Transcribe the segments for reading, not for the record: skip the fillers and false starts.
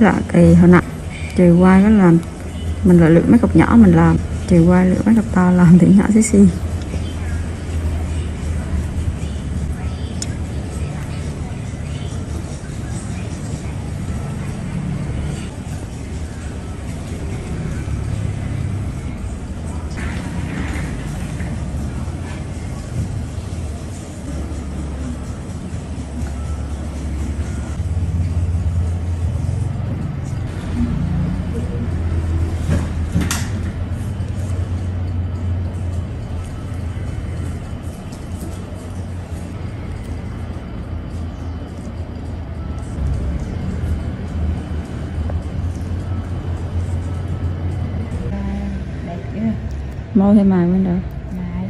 lạ kỳ hồi nãy trừ qua cái làm mình lại lựa mấy cục nhỏ mình làm, trừ qua lựa mấy cục to làm thì nhỏ xí xì. Môi hay mài bên được? Mài.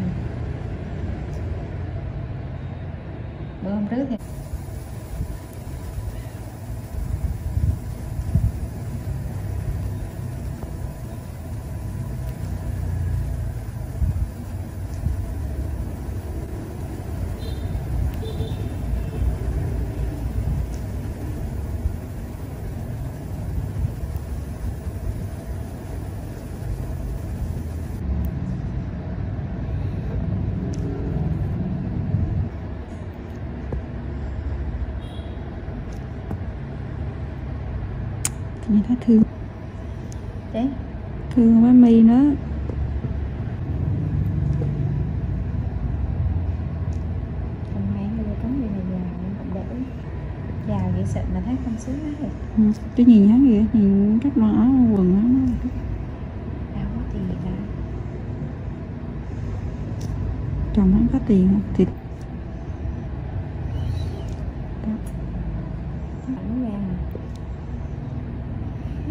Bữa hôm trước thì Nhìn thấy thương. đấy Thương với mi nữa. không hay bây giờ cắm gì này già nên cũng đỡ. Già vậy sợ mà thấy không sướng hết. Chứ nhìn hắn vậy, nhìn các món áo quần á nó Đâu có tiền ra. chồng hắn có tiền không? Thì Ảnh ra nè.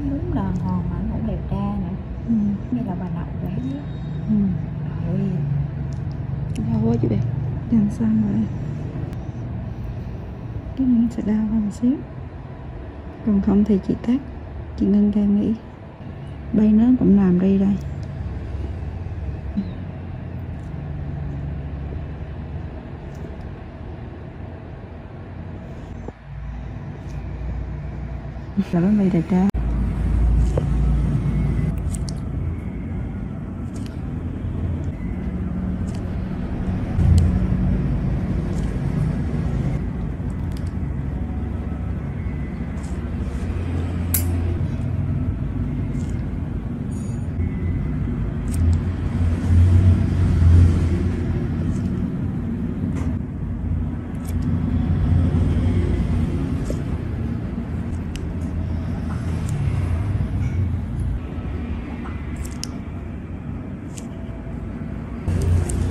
Đúng đàng hoàng mà ảnh cũng đẹp trai nè. Như là bà nội vậy á. Ôi đau quá chị đẹp. Dành xong rồi. Cái miếng sẽ đau hơn một xíu. Còn không thì chị tắt, chị ngưng ra nghỉ. Bay nến cũng làm đi đây. Là bánh mì đẹp trai.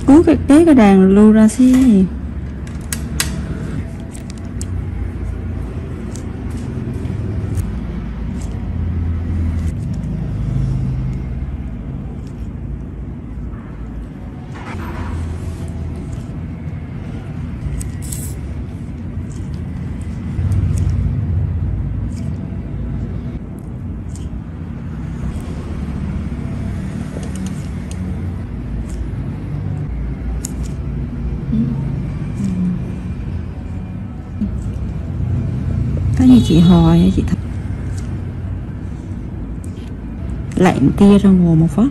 Cố cái đàn lưu ra xí. Thấy như chị Hồi hay chị Thật lạnh tia ra mùa một phát.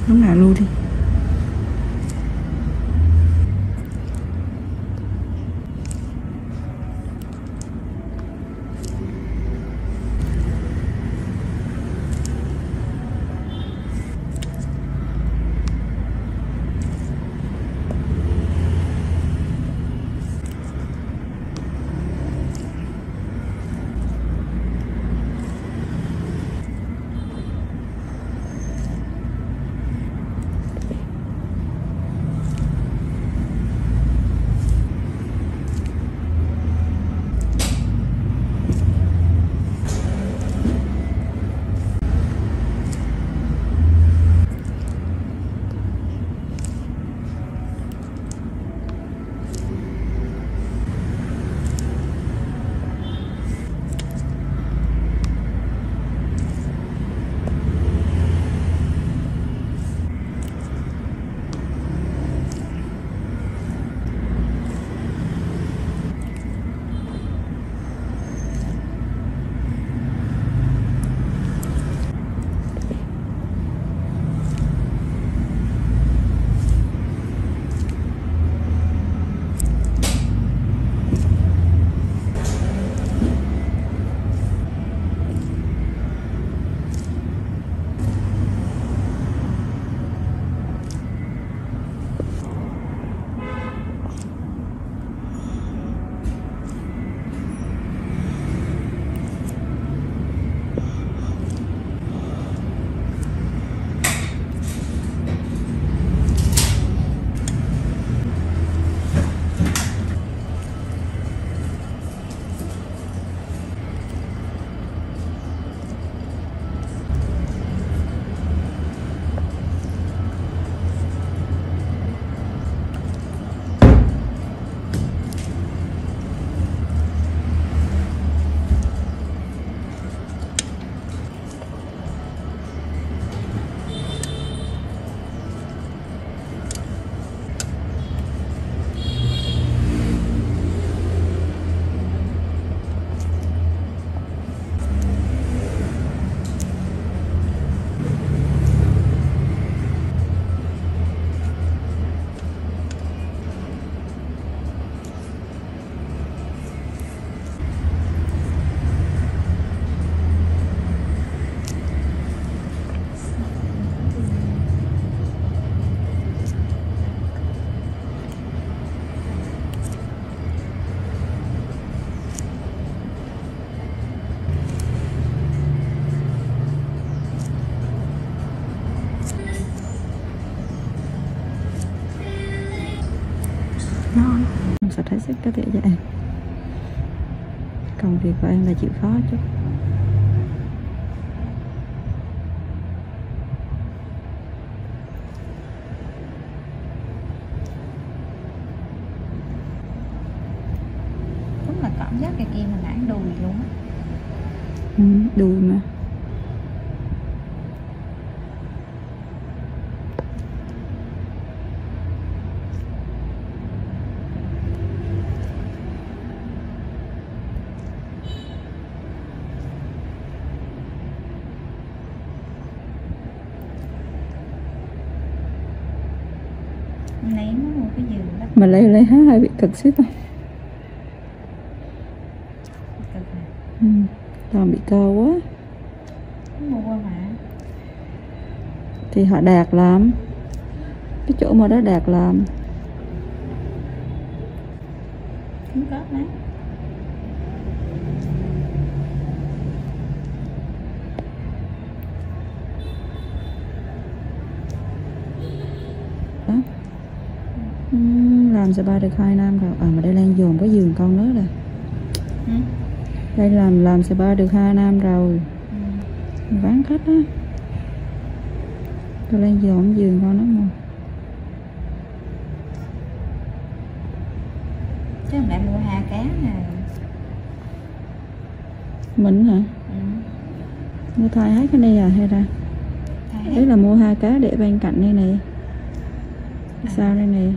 Lúc nào luôn đi. sức có thể vậy. Công việc của em là chịu khó chút. Đúng là cảm giác cái kia mà nản đùi luôn á. Đùi mà. Lấy nó một cái giường đó. Mà lấy hát hơi bị cực xíu thôi. Cực nè. Toàn bị cơ quá. Mua mà. Thì họ đạt làm. Cái chỗ mà đó đạt làm. Cứng cớp đấy. Đó. Làm spa được 2 năm rồi. Mà đây Lan dồn có giường con nữa rồi. Đây làm spa được 2 năm rồi. Bán khách á. Tôi Lan dồn giường con nó mà. Chứ không lại mua 2 cá nè. Mình hả? Mua thay hết cái này à hay ra? Đấy là mua 2 cá để bên cạnh đây này. Sao đây này?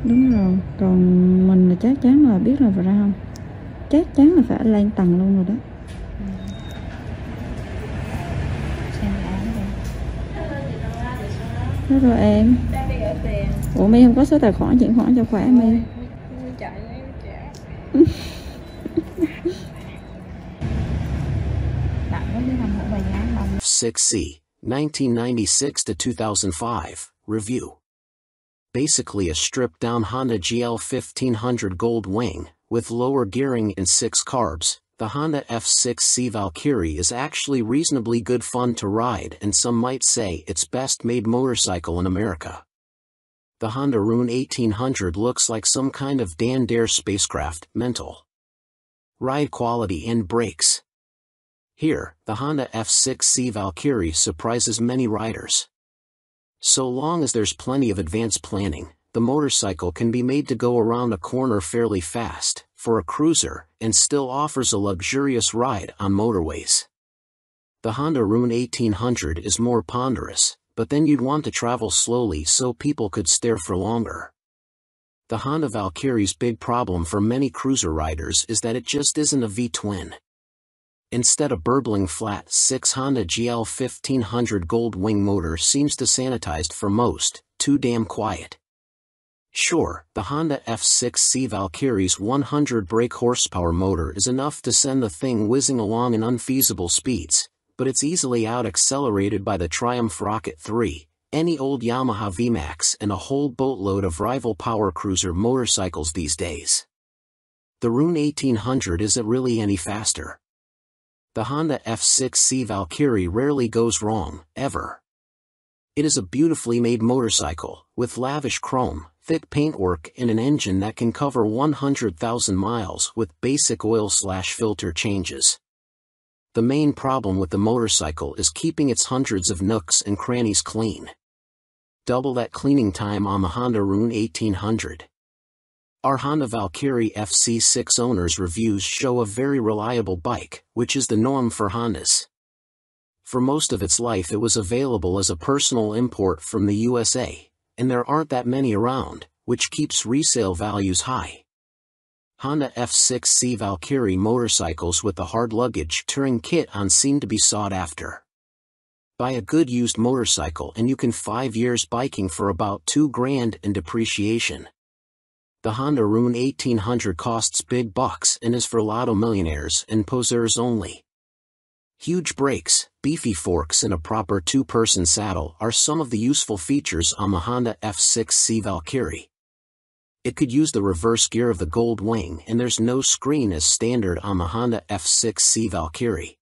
Đúng rồi. Còn mình là chắc chắn là biết là phải ra không? Chắc chắn là phải lên tầng luôn rồi đó. Đó rồi em. Ủa My không có số tài khoản chuyển khoản cho khỏe My. F6C, 1996 to 2005, review. Basically a stripped-down Honda GL 1500 Gold Wing, with lower gearing and 6 carbs. The Honda F6C Valkyrie is actually reasonably good fun to ride, and some might say it's best made motorcycle in America. The Honda Rune 1800 looks like some kind of Dan Dare spacecraft, mental. Ride quality and brakes. Here, the Honda F6C Valkyrie surprises many riders. So long as there's plenty of advanced planning, the motorcycle can be made to go around a corner fairly fast, for a cruiser, and still offers a luxurious ride on motorways. The Honda Rune 1800 is more ponderous, but then you'd want to travel slowly so people could stare for longer. The Honda Valkyrie's big problem for many cruiser riders is that it just isn't a V-twin. Instead, a burbling flat 6 Honda GL 1500 Gold Wing motor seems to sanitized for most, too damn quiet. Sure, the Honda F6C Valkyrie's 100 brake horsepower motor is enough to send the thing whizzing along in unfeasible speeds, but it's easily out-accelerated by the Triumph Rocket 3, any old Yamaha VMAX and a whole boatload of rival power cruiser motorcycles these days. The Rune 1800 isn't really any faster. The Honda F6C Valkyrie rarely goes wrong, ever. It is a beautifully made motorcycle, with lavish chrome, thick paintwork and an engine that can cover 100,000 miles with basic oil/filter changes. The main problem with the motorcycle is keeping its hundreds of nooks and crannies clean. Double that cleaning time on the Honda Rune 1800. Our Honda Valkyrie FC6 owners' reviews show a very reliable bike, which is the norm for Hondas. For most of its life it was available as a personal import from the USA, and there aren't that many around, which keeps resale values high. Honda F6C Valkyrie motorcycles with the hard luggage touring kit on seem to be sought after. Buy a good used motorcycle and you can 5 years biking for about $2,000 in depreciation. The Honda Rune 1800 costs big bucks and is for lotto millionaires and poseurs only. Huge brakes, beefy forks and a proper 2-person saddle are some of the useful features on the Honda F6C Valkyrie. It could use the reverse gear of the Gold Wing and there's no screen as standard on the Honda F6C Valkyrie.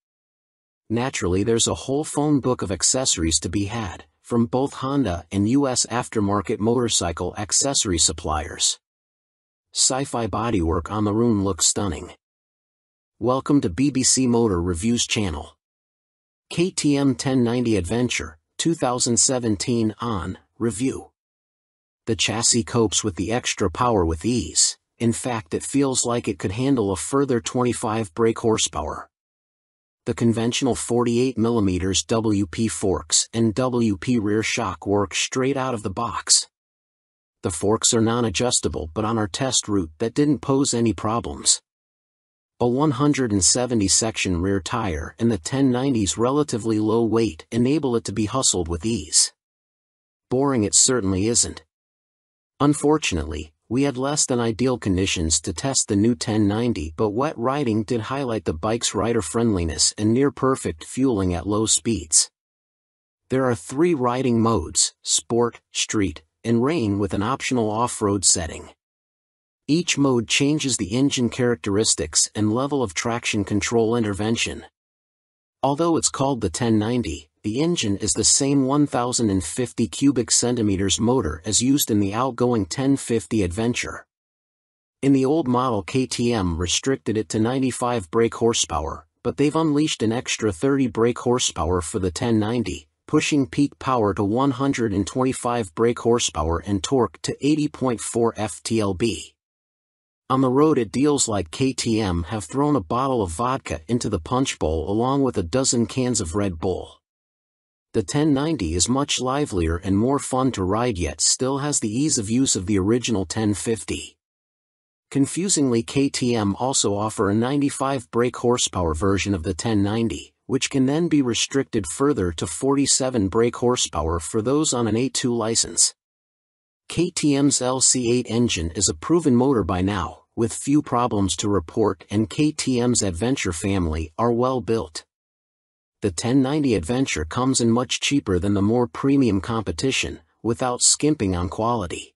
Naturally, there's a whole phone book of accessories to be had, from both Honda and US aftermarket motorcycle accessory suppliers. sci-fi bodywork on the Rune looks stunning. Welcome to BBC Motor Reviews channel. KTM 1090 Adventure, 2017 on review. The chassis copes with the extra power with ease. In fact, it feels like it could handle a further 25 brake horsepower. The conventional 48mm WP forks and WP rear shock work straight out of the box. The forks are non-adjustable, but on our test route that didn't pose any problems. A 170 section rear tire and the 1090's relatively low weight enable it to be hustled with ease. Boring it certainly isn't. Unfortunately, we had less than ideal conditions to test the new 1090, but wet riding did highlight the bike's rider friendliness and near-perfect fueling at low speeds. There are 3 riding modes: Sport, Street, and Rain, with an optional off-road setting. Each mode changes the engine characteristics and level of traction control intervention. Although it's called the 1090, the engine is the same 1050 cubic centimeters motor as used in the outgoing 1050 Adventure. In the old model, KTM restricted it to 95 brake horsepower, but they've unleashed an extra 30 brake horsepower for the 1090, pushing peak power to 125 brake horsepower and torque to 80.4 ft-lb. On the road, it deals like KTM have thrown a bottle of vodka into the punch bowl along with a dozen cans of Red Bull. The 1090 is much livelier and more fun to ride, yet still has the ease of use of the original 1050. Confusingly, KTM also offer a 95 brake horsepower version of the 1090, which can then be restricted further to 47 brake horsepower for those on an A2 license. KTM's LC8 engine is a proven motor by now, with few problems to report, and KTM's Adventure family are well built. The 1090 Adventure comes in much cheaper than the more premium competition, without skimping on quality.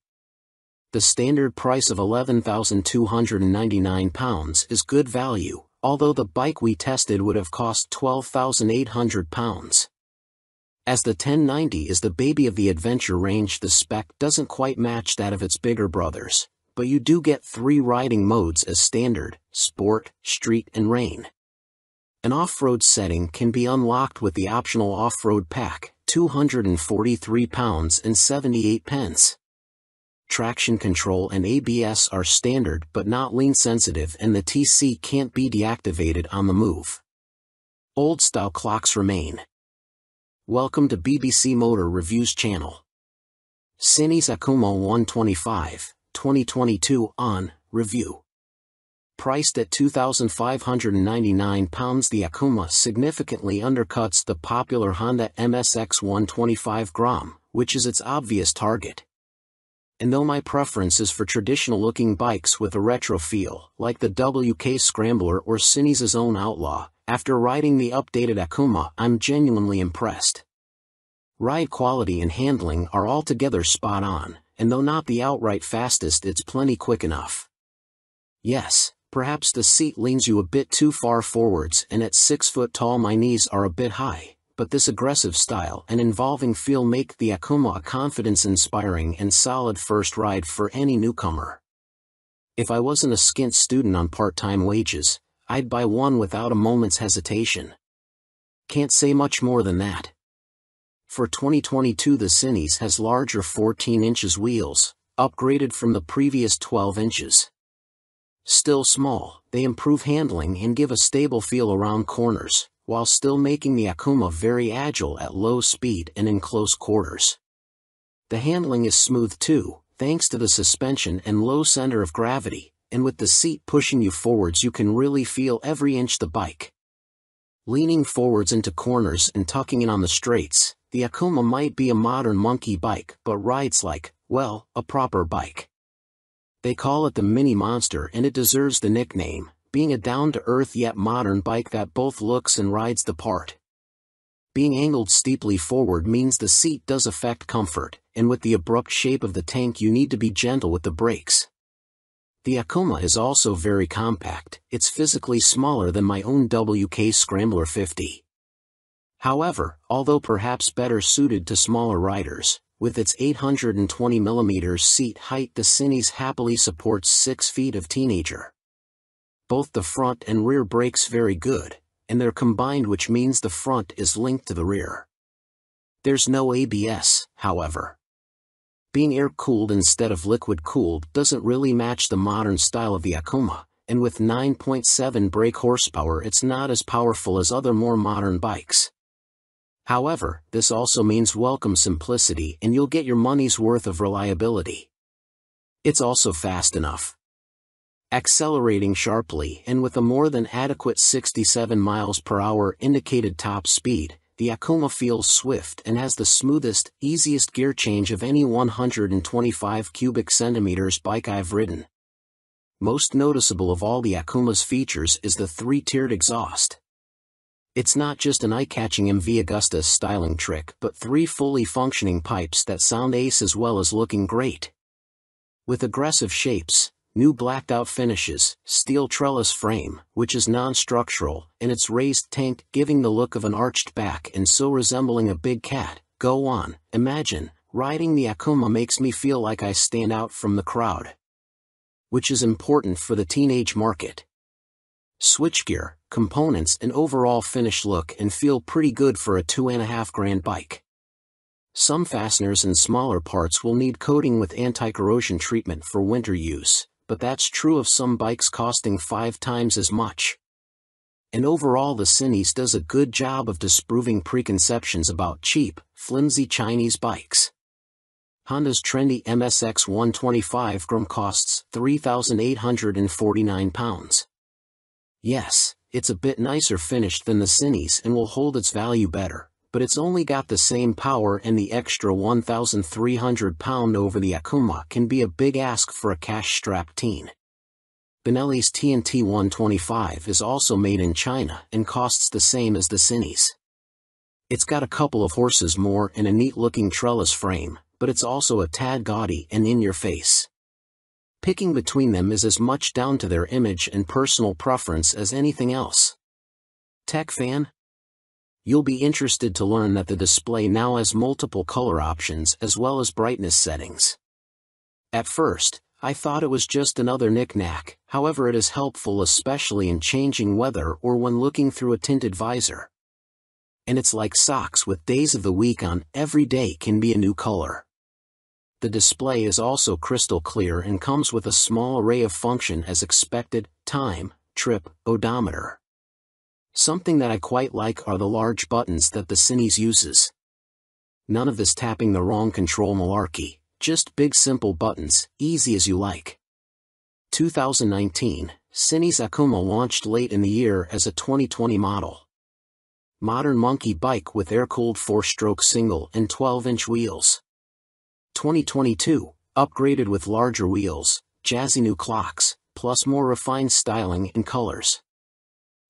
The standard price of £11,299 is good value, although the bike we tested would have cost £12,800. As the 1090 is the baby of the Adventure range, the spec doesn't quite match that of its bigger brothers, but you do get 3 riding modes as standard: Sport, Street, and Rain. An off-road setting can be unlocked with the optional off-road pack, £243 and 78 pence. Traction control and ABS are standard but not lean sensitive, and the TC can't be deactivated on the move. Old-style clocks remain. Welcome to BBC Motor Reviews channel. Cinis Akuma 125, 2022 on review. Priced at £2,599, the Akuma significantly undercuts the popular Honda MSX 125 Grom, which is its obvious target. And though my preference is for traditional-looking bikes with a retro feel, like the WK Scrambler or Cinis' own Outlaw, after riding the updated Akuma, I'm genuinely impressed. Ride quality and handling are altogether spot on, and though not the outright fastest, it's plenty quick enough. Yes, perhaps the seat leans you a bit too far forwards, and at 6 foot tall my knees are a bit high, but this aggressive style and involving feel make the Akuma a confidence-inspiring and solid first ride for any newcomer. If I wasn't a skint student on part-time wages, I'd buy one without a moment's hesitation. Can't say much more than that. For 2022, the Cinis has larger 14 inches wheels, upgraded from the previous 12 inches. Still small, they improve handling and give a stable feel around corners, while still making the Akuma very agile at low speed and in close quarters. The handling is smooth too, thanks to the suspension and low center of gravity, and with the seat pushing you forwards you can really feel every inch the bike. Leaning forwards into corners and tucking in on the straights, the Akuma might be a modern monkey bike, but rides like, well, a proper bike. They call it the Mini Monster, and it deserves the nickname, being a down-to-earth yet modern bike that both looks and rides the part. Being angled steeply forward means the seat does affect comfort, and with the abrupt shape of the tank you need to be gentle with the brakes. The Akuma is also very compact. It's physically smaller than my own WK Scrambler 50. However, although perhaps better suited to smaller riders, With its 820mm seat height, the Cinis happily supports 6 feet of teenager. Both the front and rear brakes very good, and they're combined, which means the front is linked to the rear. There's no ABS, however. Being air-cooled instead of liquid-cooled doesn't really match the modern style of the Akuma, and with 9.7 brake horsepower it's not as powerful as other more modern bikes. However, this also means welcome simplicity, and you'll get your money's worth of reliability. It's also fast enough. Accelerating sharply and with a more than adequate 67 miles per hour indicated top speed, the Akuma feels swift and has the smoothest, easiest gear change of any 125 cubic centimeters bike I've ridden. Most noticeable of all the Akuma's features is the 3-tiered exhaust. It's not just an eye-catching MV Agusta styling trick, but 3 fully functioning pipes that sound ace as well as looking great. With aggressive shapes, new blacked-out finishes, steel trellis frame, which is non-structural, and its raised tank giving the look of an arched back and so resembling a big cat, go on, imagine, riding the Akuma makes me feel like I stand out from the crowd. Which is important for the teenage market. Switchgear, components and overall finish look and feel pretty good for a $2,500 bike. Some fasteners and smaller parts will need coating with anti-corrosion treatment for winter use, but that's true of some bikes costing 5 times as much. And overall the Cinis does a good job of disproving preconceptions about cheap, flimsy Chinese bikes. Honda's trendy MSX 125 GRM costs £3,849. Yes, it's a bit nicer finished than the Cinis and will hold its value better, but it's only got the same power, and the extra £1,300 over the Akuma can be a big ask for a cash-strapped teen. Benelli's TNT 125 is also made in China and costs the same as the Cinis. It's got a couple of horses more and a neat-looking trellis frame, but it's also a tad gaudy and in your face. Picking between them is as much down to their image and personal preference as anything else. Tech fan? You'll be interested to learn that the display now has multiple color options as well as brightness settings. At first, I thought it was just another knick-knack, however it is helpful especially in changing weather or when looking through a tinted visor. And it's like socks with days of the week on, every day can be a new color. The display is also crystal clear and comes with a small array of function as expected: time, trip, odometer. Something that I quite like are the large buttons that the Cinis uses. None of this tapping the wrong control malarkey, just big simple buttons, easy as you like. 2019, Cinis Akuma launched late in the year as a 2020 model. Modern monkey bike with air-cooled 4-stroke single and 12-inch wheels. 2022, upgraded with larger wheels, jazzy new clocks, plus more refined styling and colors.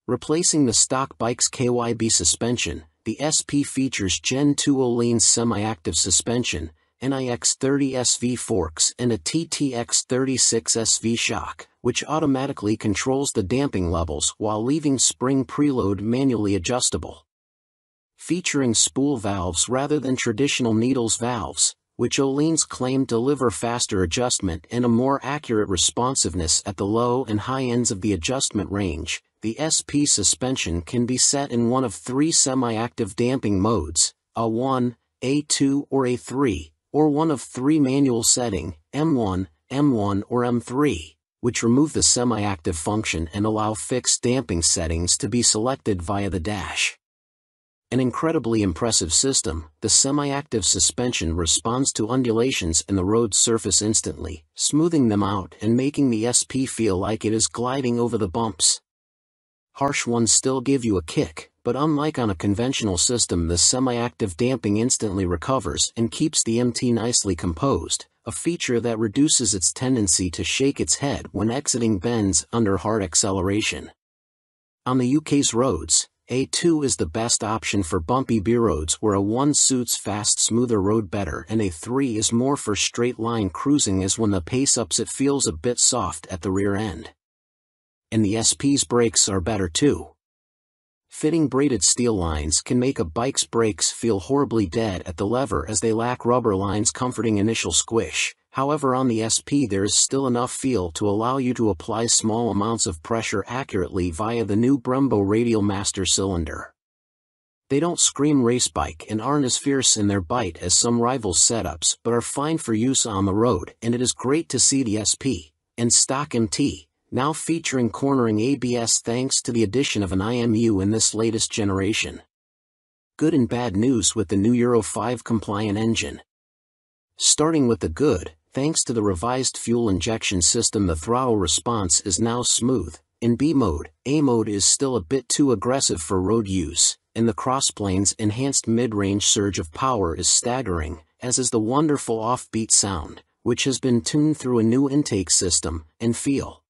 Replacing the stock bike's KYB suspension, the SP features Gen 2 Öhlins semi-active suspension, NIX 30 SV forks and a TTX 36 SV shock, which automatically controls the damping levels while leaving spring preload manually adjustable. Featuring spool valves rather than traditional needles valves, which Öhlins claim deliver faster adjustment and a more accurate responsiveness at the low and high ends of the adjustment range. The SP suspension can be set in one of 3 semi-active damping modes, A1, A2 or A3, or one of 3 manual setting, M1, M1 or M3, which remove the semi-active function and allow fixed damping settings to be selected via the dash. An incredibly impressive system, the semi-active suspension responds to undulations in the road surface instantly, smoothing them out and making the SP feel like it is gliding over the bumps. Harsh ones still give you a kick, but unlike on a conventional system, the semi-active damping instantly recovers and keeps the MT nicely composed, a feature that reduces its tendency to shake its head when exiting bends under hard acceleration. On the UK's roads, A2 is the best option for bumpy B roads where A1 suits fast, smoother road better, and A3 is more for straight-line cruising, as when the pace ups it feels a bit soft at the rear end. And the SP's brakes are better too. Fitting braided steel lines can make a bike's brakes feel horribly dead at the lever as they lack rubber lines comforting initial squish. However, on the SP there is still enough feel to allow you to apply small amounts of pressure accurately via the new Brembo Radial Master cylinder. They don't scream race bike and aren't as fierce in their bite as some rivals' setups, but are fine for use on the road, and it is great to see the SP and stock MT now featuring cornering ABS thanks to the addition of an IMU in this latest generation. Good and bad news with the new Euro 5 compliant engine. Starting with the good, thanks to the revised fuel injection system, the throttle response is now smooth. In B mode, A mode is still a bit too aggressive for road use, and the crossplane's enhanced mid-range surge of power is staggering, as is the wonderful offbeat sound, which has been tuned through a new intake system and feel.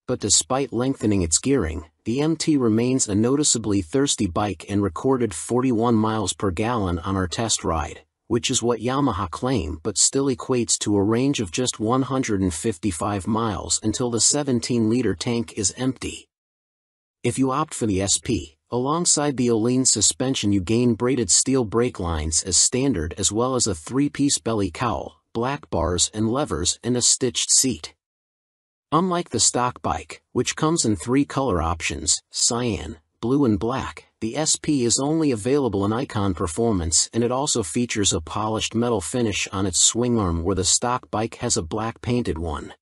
But despite lengthening its gearing, the MT remains a noticeably thirsty bike and recorded 41 miles per gallon on our test ride, which is what Yamaha claim but still equates to a range of just 155 miles until the 17-liter tank is empty. If you opt for the SP, alongside the Öhlins suspension you gain braided steel brake lines as standard as well as a 3-piece belly cowl, black bars and levers and a stitched seat. Unlike the stock bike, which comes in 3 color options, cyan, blue and black, the SP is only available in Icon Performance, and it also features a polished metal finish on its swing arm where the stock bike has a black painted one.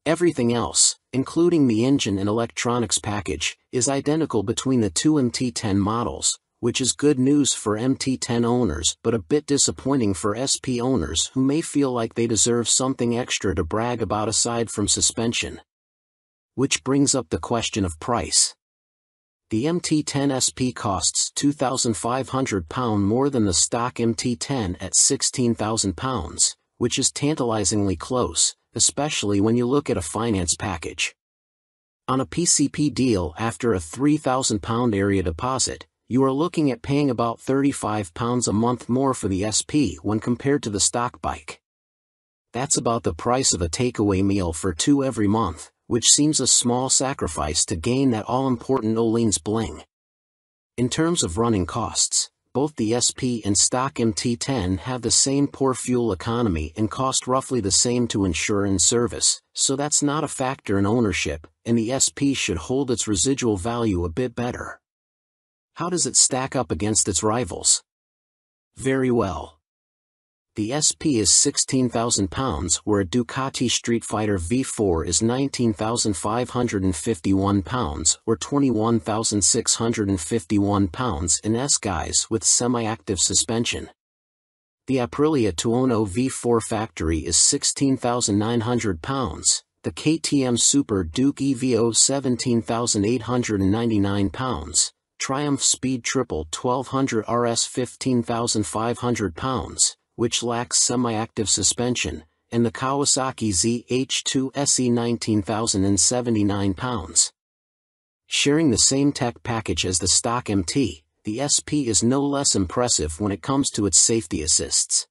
Everything else, including the engine and electronics package, is identical between the two MT10 models, which is good news for MT10 owners but a bit disappointing for SP owners who may feel like they deserve something extra to brag about aside from suspension. Which brings up the question of price. The MT10 SP costs £2,500 more than the stock MT10 at £16,000, which is tantalizingly close, especially when you look at a finance package. On a PCP deal after a £3,000 area deposit, you are looking at paying about £35 a month more for the SP when compared to the stock bike. That's about the price of a takeaway meal for 2 every month, which seems a small sacrifice to gain that all-important Öhlins bling. In terms of running costs, both the SP and stock MT10 have the same poor fuel economy and cost roughly the same to insure and service, so that's not a factor in ownership, and the SP should hold its residual value a bit better. How does it stack up against its rivals? Very well. The SP is £16,000 where a Ducati Street Fighter V4 is £19,551 or £21,651 in S-Guise with semi-active suspension. The Aprilia Tuono V4 factory is £16,900, the KTM Super Duke EVO £17,899, Triumph Speed Triple 1200 RS £15,500, which lacks semi-active suspension, and the Kawasaki ZH2 SE £19,079. Sharing the same tech package as the stock MT, the SP is no less impressive when it comes to its safety assists.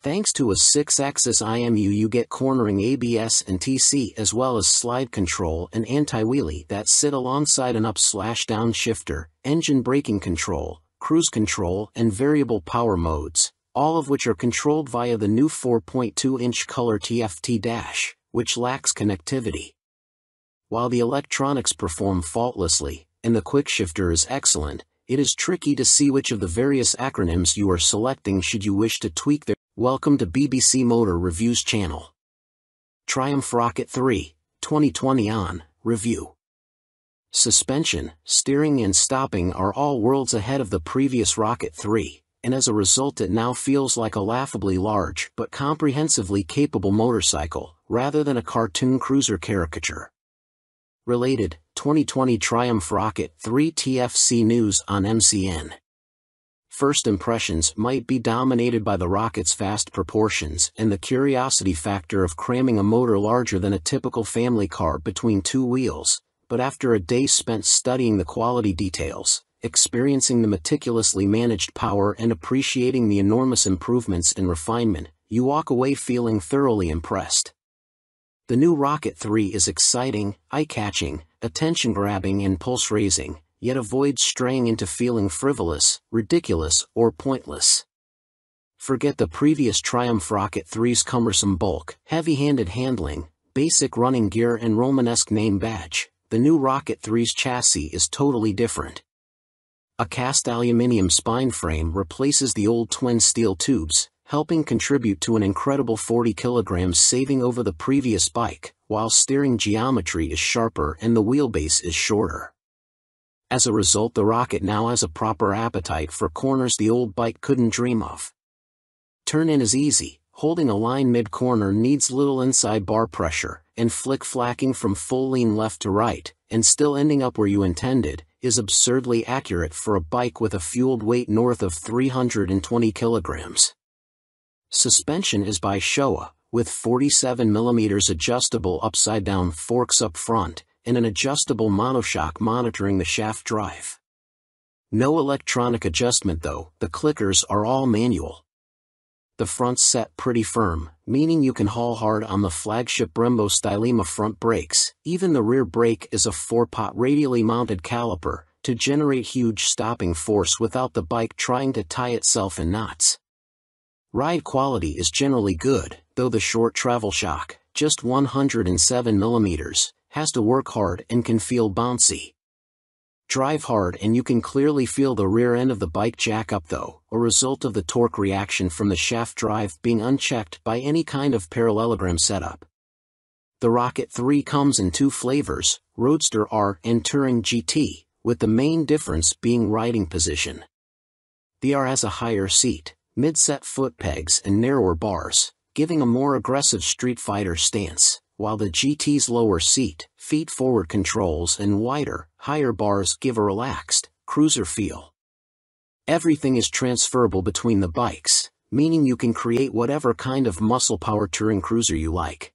Thanks to a 6-axis IMU you get cornering ABS and TC as well as slide control and anti-wheelie that sit alongside an up/down shifter, engine braking control, cruise control and variable power modes, all of which are controlled via the new 4.2-inch color TFT dash, which lacks connectivity. While the electronics perform faultlessly, and the quickshifter is excellent, it is tricky to see which of the various acronyms you are selecting should you wish to tweak their. Welcome to BBC Motor Reviews channel. Triumph Rocket 3, 2020 on review. Suspension, steering and stopping are all worlds ahead of the previous Rocket 3, and as a result it now feels like a laughably large but comprehensively capable motorcycle, rather than a cartoon cruiser caricature. Related, 2020 Triumph Rocket 3 TFC news on MCN. First impressions might be dominated by the rocket's vast proportions and the curiosity factor of cramming a motor larger than a typical family car between 2 wheels, but after a day spent studying the quality details, experiencing the meticulously managed power and appreciating the enormous improvements in refinement, you walk away feeling thoroughly impressed. The new Rocket 3 is exciting, eye-catching, attention-grabbing and pulse-raising, yet avoid straying into feeling frivolous, ridiculous, or pointless. Forget the previous Triumph Rocket 3's cumbersome bulk, heavy-handed handling, basic running gear and Romanesque name badge. The new Rocket 3's chassis is totally different. A cast aluminium spine frame replaces the old twin steel tubes, helping contribute to an incredible 40 kilograms saving over the previous bike, while steering geometry is sharper and the wheelbase is shorter. As a result, the Rocket now has a proper appetite for corners the old bike couldn't dream of. Turn-in is easy, holding a line mid-corner needs little inside bar pressure, and flick-flacking from full lean left to right, and still ending up where you intended, is absurdly accurate for a bike with a fueled weight north of 320 kilograms. Suspension is by Showa, with 47mm adjustable upside-down forks up front, and an adjustable monoshock monitoring the shaft drive. No electronic adjustment though, the clickers are all manual. The front's set pretty firm, meaning you can haul hard on the flagship Brembo Stylema front brakes. Even the rear brake is a 4-pot radially mounted caliper, to generate huge stopping force without the bike trying to tie itself in knots. Ride quality is generally good, though the short travel shock, just 107mm, has to work hard and can feel bouncy. Drive hard and you can clearly feel the rear end of the bike jack up though, a result of the torque reaction from the shaft drive being unchecked by any kind of parallelogram setup. The Rocket 3 comes in 2 flavors, Roadster R and Touring GT, with the main difference being riding position. The R has a higher seat, mid-set foot pegs and narrower bars, giving a more aggressive Street Fighter stance, while the GT's lower seat, feet-forward controls and wider, higher bars give a relaxed, cruiser feel. Everything is transferable between the bikes, meaning you can create whatever kind of muscle power touring cruiser you like.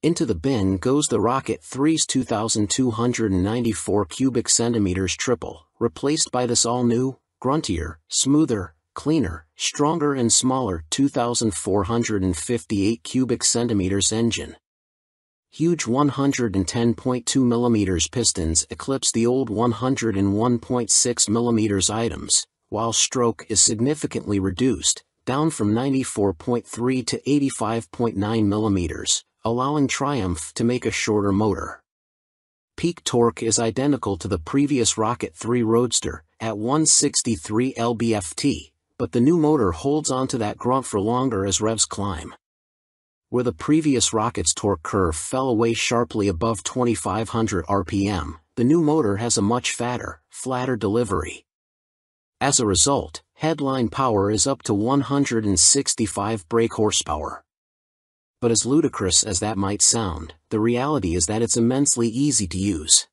Into the bin goes the Rocket 3's 2,294 cubic centimeters triple, replaced by this all-new, gruntier, smoother, cleaner, stronger and smaller 2,458 cubic centimeters engine. Huge 110.2mm pistons eclipse the old 101.6mm items, while stroke is significantly reduced, down from 94.3 to 85.9mm, allowing Triumph to make a shorter motor. Peak torque is identical to the previous Rocket 3 Roadster, at 163 lb-ft, but the new motor holds onto that grunt for longer as revs climb. Where the previous Rocket's torque curve fell away sharply above 2500 RPM, the new motor has a much fatter, flatter delivery. As a result, headline power is up to 165 brake horsepower. But as ludicrous as that might sound, the reality is that it's immensely easy to use.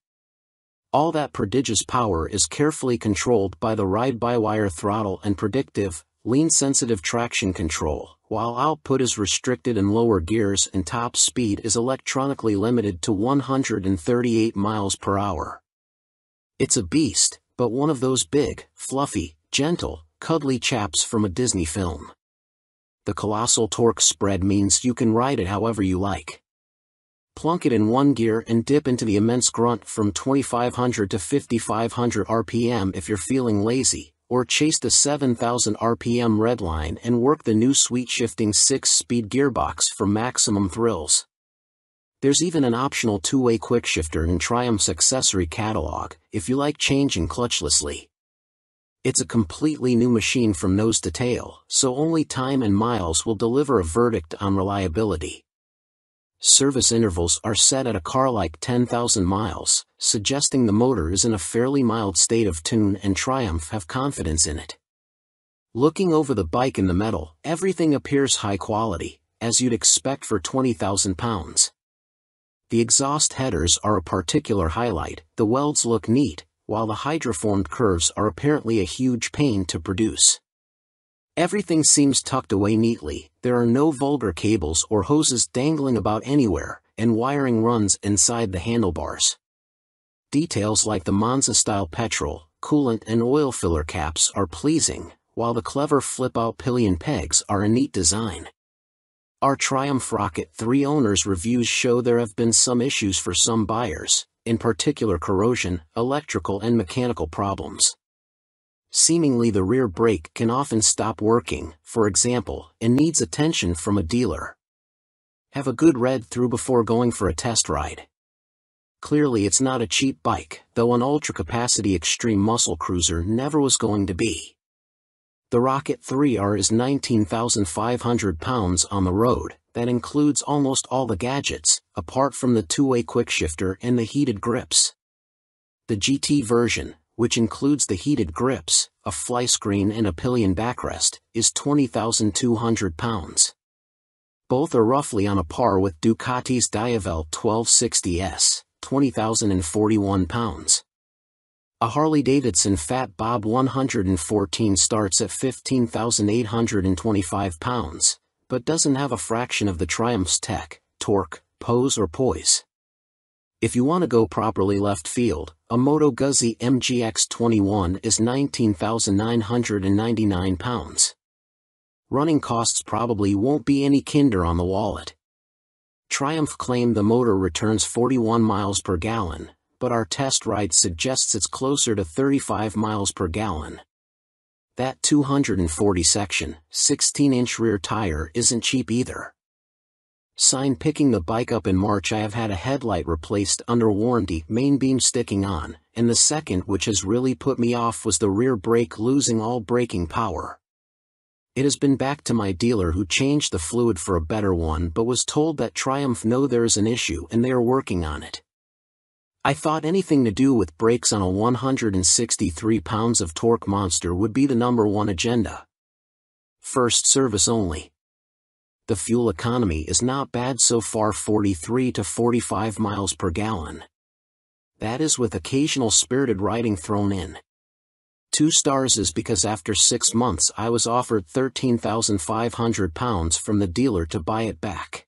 All that prodigious power is carefully controlled by the ride-by-wire throttle and predictive, lean-sensitive traction control, while output is restricted in lower gears and top speed is electronically limited to 138 miles per hour. It's a beast, but one of those big, fluffy, gentle, cuddly chaps from a Disney film. The colossal torque spread means you can ride it however you like. Plunk it in one gear and dip into the immense grunt from 2500 to 5500 RPM if you're feeling lazy, or chase the 7000 RPM redline and work the new sweet-shifting 6-speed gearbox for maximum thrills. There's even an optional 2-way quickshifter in Triumph's accessory catalog, if you like changing clutchlessly. It's a completely new machine from nose to tail, so only time and miles will deliver a verdict on reliability. Service intervals are set at a car-like 10,000 miles, suggesting the motor is in a fairly mild state of tune and Triumph have confidence in it. Looking over the bike in the metal, everything appears high quality, as you'd expect for 20,000 pounds. The exhaust headers are a particular highlight, the welds look neat, while the hydroformed curves are apparently a huge pain to produce. Everything seems tucked away neatly, there are no vulgar cables or hoses dangling about anywhere, and wiring runs inside the handlebars. Details like the Monza-style petrol, coolant and oil filler caps are pleasing, while the clever flip-out pillion pegs are a neat design. Our Triumph Rocket 3 owners' reviews show there have been some issues for some buyers, in particular corrosion, electrical and mechanical problems. Seemingly the rear brake can often stop working, for example, and needs attention from a dealer. Have a good read through before going for a test ride. Clearly it's not a cheap bike, though an ultra-capacity extreme muscle cruiser never was going to be. The Rocket 3R is 19,500 pounds on the road. That includes almost all the gadgets, apart from the two-way quickshifter and the heated grips. The GT version, which includes the heated grips, a fly screen and a pillion backrest, is 20,200 pounds. Both are roughly on a par with Ducati's Diavel 1260S, 20,041 pounds. A Harley-Davidson Fat Bob 114 starts at 15,825 pounds, but doesn't have a fraction of the Triumph's tech, torque, pose or poise. If you want to go properly left field, a Moto Guzzi MGX21 is 19,999 pounds. Running costs probably won't be any kinder on the wallet. Triumph claimed the motor returns 41 miles per gallon, but our test ride suggests it's closer to 35 miles per gallon. That 240 section, 16-inch rear tire isn't cheap either. Picking the bike up in March, I have had a headlight replaced under warranty, main beam sticking on, and the second which has really put me off was the rear brake losing all braking power. It has been back to my dealer who changed the fluid for a better one but was told that Triumph know there is an issue and they are working on it. I thought anything to do with brakes on a 163 pounds of torque monster would be the #1 agenda. First service only. The fuel economy is not bad so far, 43 to 45 miles per gallon. That is with occasional spirited riding thrown in. 2 stars is because after 6 months I was offered 13,500 pounds from the dealer to buy it back.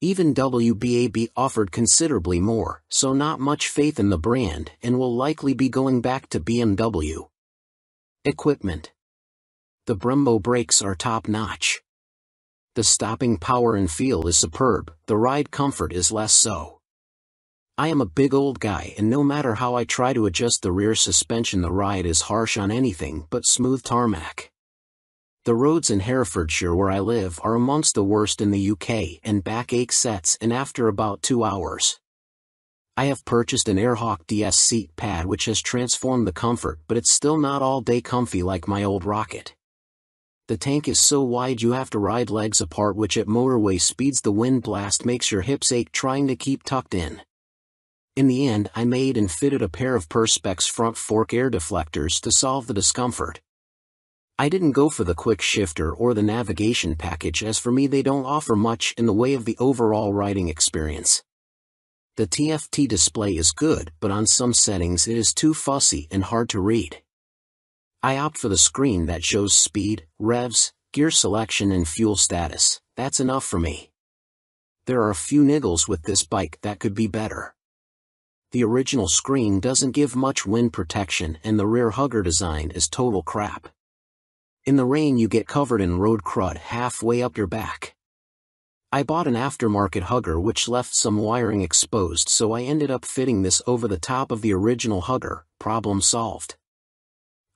Even WBAB offered considerably more, so not much faith in the brand and will likely be going back to BMW. Equipment. The Brembo brakes are top-notch. The stopping power and feel is superb, the ride comfort is less so. I am a big old guy and no matter how I try to adjust the rear suspension, the ride is harsh on anything but smooth tarmac. The roads in Herefordshire where I live are amongst the worst in the UK and backache sets in after about 2 hours. I have purchased an Airhawk DS seat pad which has transformed the comfort, but it's still not all day comfy like my old Rocket. The tank is so wide you have to ride legs apart, which at motorway speeds the wind blast makes your hips ache trying to keep tucked in. In the end I made and fitted a pair of Perspex front fork air deflectors to solve the discomfort. I didn't go for the quick shifter or the navigation package, as for me they don't offer much in the way of the overall riding experience. The TFT display is good, but on some settings it is too fussy and hard to read. I opt for the screen that shows speed, revs, gear selection and fuel status. That's enough for me. There are a few niggles with this bike that could be better. The original screen doesn't give much wind protection and the rear hugger design is total crap. In the rain you get covered in road crud halfway up your back. I bought an aftermarket hugger which left some wiring exposed, so I ended up fitting this over the top of the original hugger. Problem solved.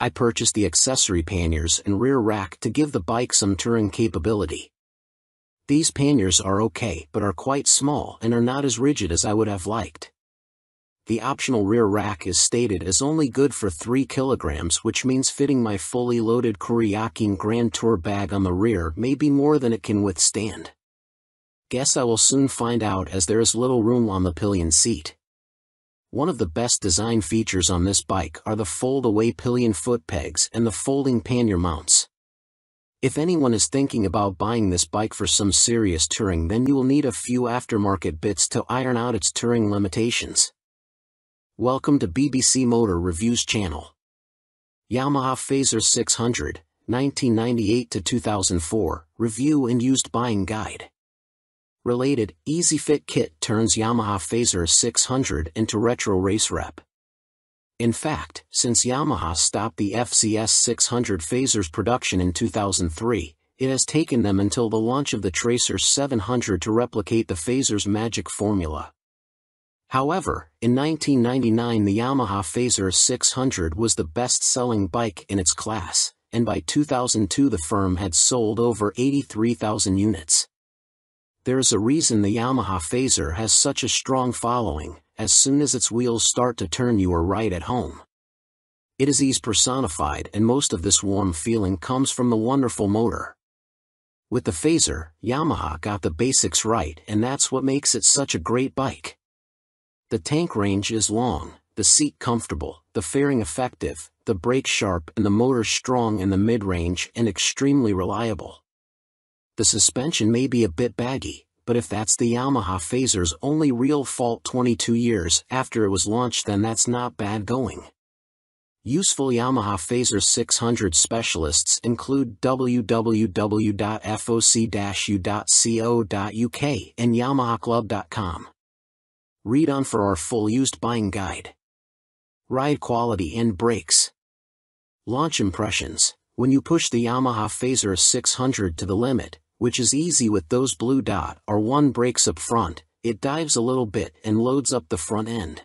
I purchased the accessory panniers and rear rack to give the bike some touring capability. These panniers are okay but are quite small and are not as rigid as I would have liked. The optional rear rack is stated as only good for 3 kilograms, which means fitting my fully loaded Kuryakyn Grand Tour bag on the rear may be more than it can withstand. Guess I will soon find out, as there is little room on the pillion seat. One of the best design features on this bike are the fold-away pillion foot pegs and the folding pannier mounts. If anyone is thinking about buying this bike for some serious touring, then you will need a few aftermarket bits to iron out its touring limitations. Welcome to BBC Motor Reviews channel. Yamaha Phaser 600, 1998 to 2004, Review and Used Buying Guide. Related, Easy Fit Kit turns Yamaha Phaser 600 into retro race rep. In fact, since Yamaha stopped the FZS 600 Phasers production in 2003, it has taken them until the launch of the Tracer 700 to replicate the Phaser's magic formula. However, in 1999 the Yamaha Phaser 600 was the best-selling bike in its class, and by 2002 the firm had sold over 83,000 units. There's a reason the Yamaha Phaser has such a strong following. As soon as its wheels start to turn you are right at home. It is ease personified, and most of this warm feeling comes from the wonderful motor. With the Phaser, Yamaha got the basics right, and that's what makes it such a great bike. The tank range is long, the seat comfortable, the fairing effective, the brake sharp, and the motor strong in the mid-range and extremely reliable. The suspension may be a bit baggy, but if that's the Yamaha Phaser's only real fault 22 years after it was launched, then that's not bad going. Useful Yamaha Phaser 600 specialists include www.foc-u.co.uk and yamahaclub.com. Read on for our full used buying guide. Ride quality and brakes. Launch impressions. When you push the Yamaha Phaser 600 to the limit, which is easy with those blue dot or one brakes up front, it dives a little bit and loads up the front end.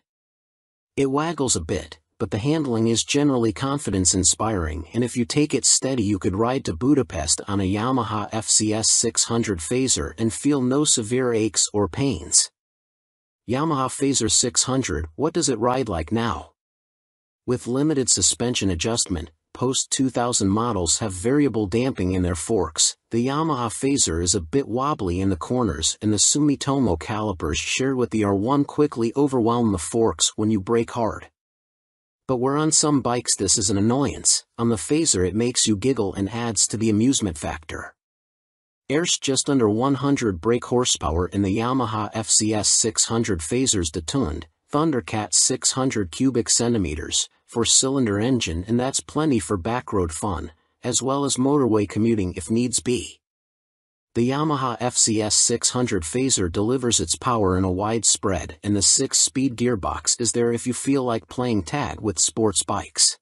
It waggles a bit, but the handling is generally confidence-inspiring, and if you take it steady you could ride to Budapest on a Yamaha FCS 600 Phaser and feel no severe aches or pains. Yamaha Phaser 600, what does it ride like now? With limited suspension adjustment, post-2000 models have variable damping in their forks. The Yamaha Phaser is a bit wobbly in the corners, and the Sumitomo calipers shared with the R1 quickly overwhelm the forks when you brake hard. But where on some bikes this is an annoyance, on the Phaser it makes you giggle and adds to the amusement factor. There's just under 100 brake horsepower in the Yamaha FCS 600 Phaser's detuned Thundercat 600 cubic centimeters, 4-cylinder engine, and that's plenty for backroad fun, as well as motorway commuting if needs be. The Yamaha FCS 600 Phaser delivers its power in a wide spread, and the 6-speed gearbox is there if you feel like playing tag with sports bikes.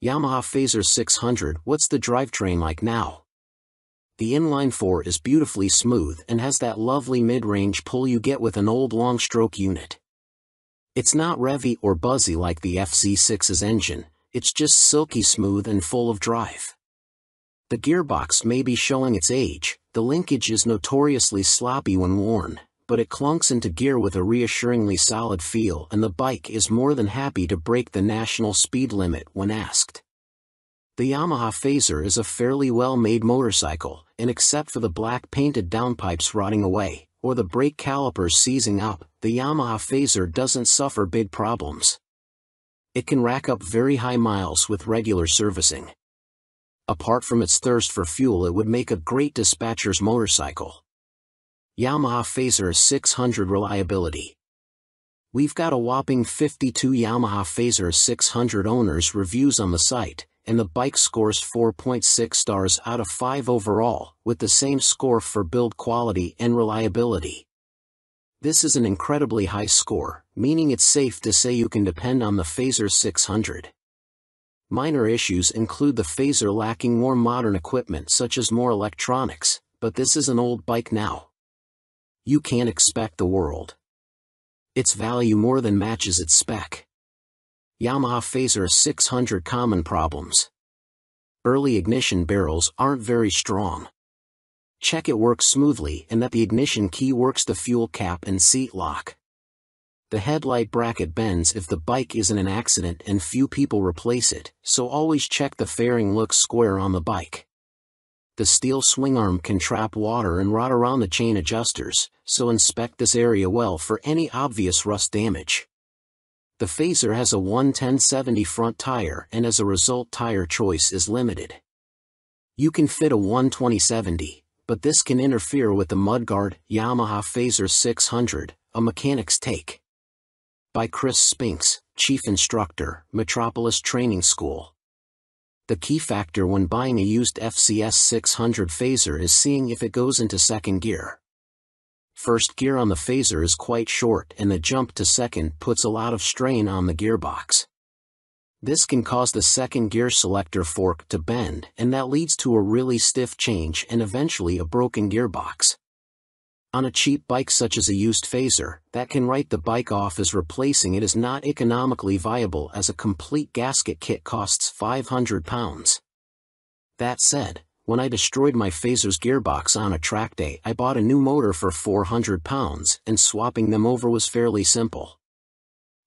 Yamaha Phaser 600, what's the drivetrain like now? The inline-4 is beautifully smooth and has that lovely mid-range pull you get with an old long-stroke unit. It's not revvy or buzzy like the FC6's engine, it's just silky smooth and full of drive. The gearbox may be showing its age, the linkage is notoriously sloppy when worn, but it clunks into gear with a reassuringly solid feel, and the bike is more than happy to break the national speed limit when asked. The Yamaha Phaser is a fairly well-made motorcycle, and except for the black painted downpipes rotting away, or the brake calipers seizing up, the Yamaha Phaser doesn't suffer big problems. It can rack up very high miles with regular servicing. Apart from its thirst for fuel, it would make a great dispatcher's motorcycle. Yamaha Phaser 600 reliability. We've got a whopping 52 Yamaha Phaser 600 owners reviews on the site, and the bike scores 4.6 stars out of 5 overall, with the same score for build quality and reliability. This is an incredibly high score, meaning it's safe to say you can depend on the Phaser 600. Minor issues include the Phaser lacking more modern equipment such as more electronics, but this is an old bike now. You can't expect the world. Its value more than matches its spec. Yamaha Phaser 600 common problems. Early ignition barrels aren't very strong. Check it works smoothly and that the ignition key works the fuel cap and seat lock. The headlight bracket bends if the bike is in an accident and few people replace it, so always check the fairing looks square on the bike. The steel swingarm can trap water and rot around the chain adjusters, so inspect this area well for any obvious rust damage. The Phaser has a 110/70 front tire, and as a result tire choice is limited. You can fit a 120/70, but this can interfere with the mudguard. Yamaha Phaser 600, a mechanic's take. By Chris Spinks, Chief Instructor, Metropolis Training School. The key factor when buying a used FCS 600 Phaser is seeing if it goes into second gear. First gear on the Phaser is quite short, and the jump to second puts a lot of strain on the gearbox. This can cause the second gear selector fork to bend, and that leads to a really stiff change and eventually a broken gearbox. On a cheap bike such as a used Phaser, that can write the bike off as replacing it is not economically viable as a complete gasket kit costs £500. That said, when I destroyed my Phaser's gearbox on a track day, I bought a new motor for £400, and swapping them over was fairly simple.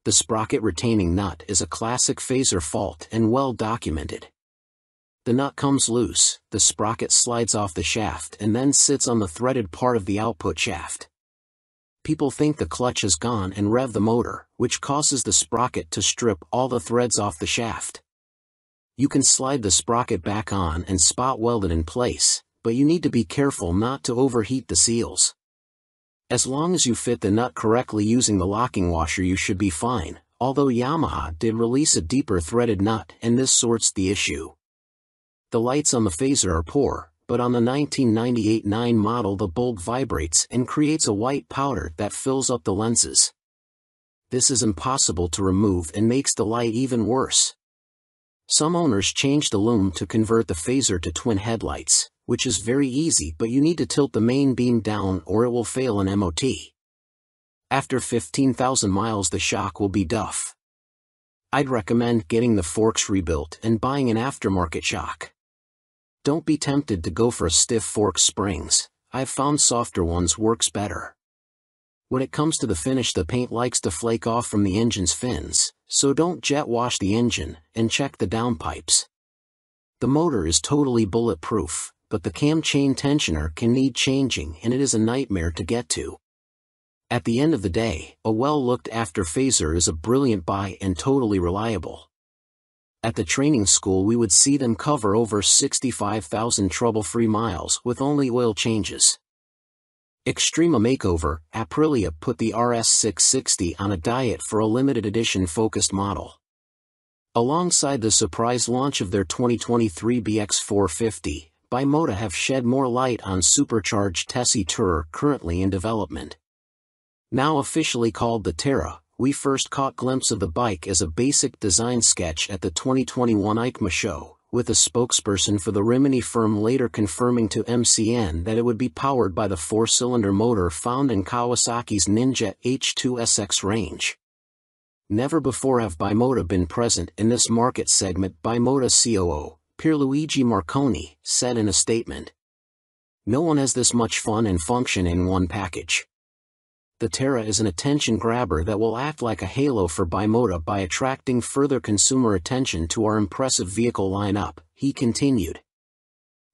The sprocket retaining nut is a classic Phaser fault and well documented. The nut comes loose, the sprocket slides off the shaft and then sits on the threaded part of the output shaft. People think the clutch is gone and rev the motor, which causes the sprocket to strip all the threads off the shaft. You can slide the sprocket back on and spot weld it in place, but you need to be careful not to overheat the seals. As long as you fit the nut correctly using the locking washer, you should be fine, although Yamaha did release a deeper threaded nut and this sorts the issue. The lights on the Phaser are poor, but on the 1998 9 model the bulb vibrates and creates a white powder that fills up the lenses. This is impossible to remove and makes the light even worse. Some owners change the lume to convert the Phaser to twin headlights, which is very easy, but you need to tilt the main beam down or it will fail an MOT. After 15,000 miles the shock will be duff. I'd recommend getting the forks rebuilt and buying an aftermarket shock. Don't be tempted to go for a stiff fork springs. I've found softer ones works better. When it comes to the finish, the paint likes to flake off from the engine's fins, so don't jet wash the engine, and check the downpipes. The motor is totally bulletproof, but the cam chain tensioner can need changing and it is a nightmare to get to. At the end of the day, a well-looked-after Phaser is a brilliant buy and totally reliable. At the training school we would see them cover over 65,000 trouble-free miles with only oil changes. Extrema Makeover, Aprilia put the RS660 on a diet for a limited edition focused model. Alongside the surprise launch of their 2023 BX450, Bimota have shed more light on supercharged Tessie Tourer currently in development. Now officially called the Terra, we first caught glimpse of the bike as a basic design sketch at the 2021 EICMA show, with a spokesperson for the Rimini firm later confirming to MCN that it would be powered by the 4-cylinder motor found in Kawasaki's Ninja H2SX range. Never before have Bimota been present in this market segment, Bimota COO, Pierluigi Marconi, said in a statement. No one has this much fun and function in one package. The Terra is an attention grabber that will act like a halo for Bimota by attracting further consumer attention to our impressive vehicle lineup, he continued.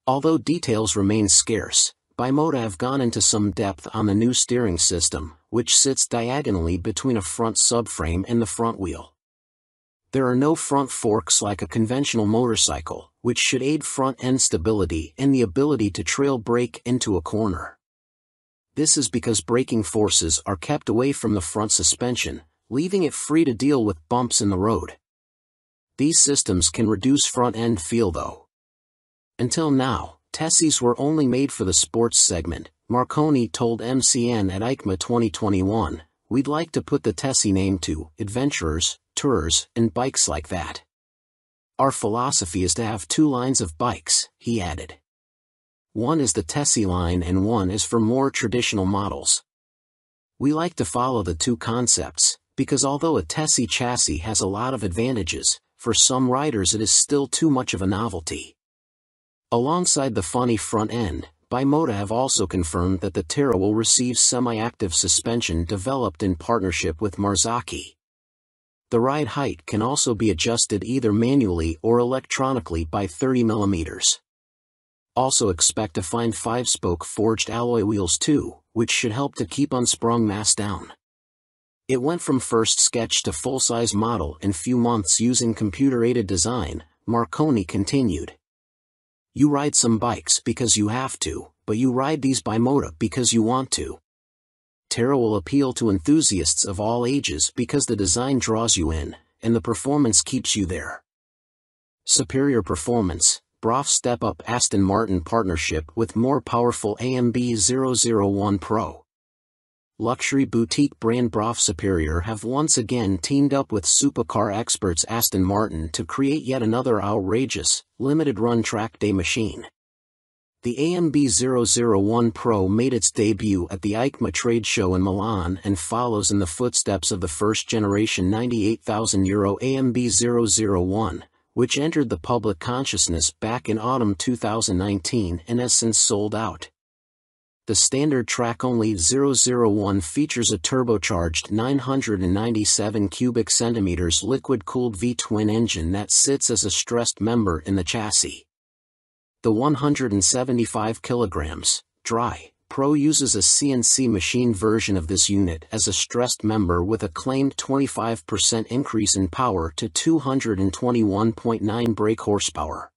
Although details remain scarce, Bimota have gone into some depth on the new steering system, which sits diagonally between a front subframe and the front wheel. There are no front forks like a conventional motorcycle, which should aid front-end stability and the ability to trail brake into a corner. This is because braking forces are kept away from the front suspension, leaving it free to deal with bumps in the road. These systems can reduce front-end feel though. Until now, Tessies were only made for the sports segment. Marconi told MCN at EICMA 2021, "We'd like to put the Tessie name to adventurers, tourers, and bikes like that. Our philosophy is to have two lines of bikes," he added. One is the Tessie line and one is for more traditional models. We like to follow the two concepts, because although a Tessie chassis has a lot of advantages, for some riders it is still too much of a novelty. Alongside the funny front end, Bimota have also confirmed that the Terra will receive semi-active suspension developed in partnership with Marzocchi. The ride height can also be adjusted either manually or electronically by 30 mm. Also expect to find 5-spoke forged alloy wheels too, which should help to keep unsprung mass down. It went from first sketch to full-size model in few months using computer-aided design, Marconi continued. You ride some bikes because you have to, but you ride these Bimota because you want to. Terra will appeal to enthusiasts of all ages because the design draws you in, and the performance keeps you there. Superior performance. Brough Step Up Aston Martin partnership with more powerful AMB 001 Pro. Luxury boutique brand Brough Superior have once again teamed up with supercar experts Aston Martin to create yet another outrageous, limited-run track day machine. The AMB001 Pro made its debut at the EICMA trade show in Milan and follows in the footsteps of the first-generation €98,000 AMB001, which entered the public consciousness back in autumn 2019 and has since sold out. The standard track-only 001 features a turbocharged 997 cubic centimeters liquid-cooled V-twin engine that sits as a stressed member in the chassis. The 175 kilograms, dry, Pro uses a CNC machine version of this unit as a stressed member with a claimed 25% increase in power to 221.9 brake horsepower.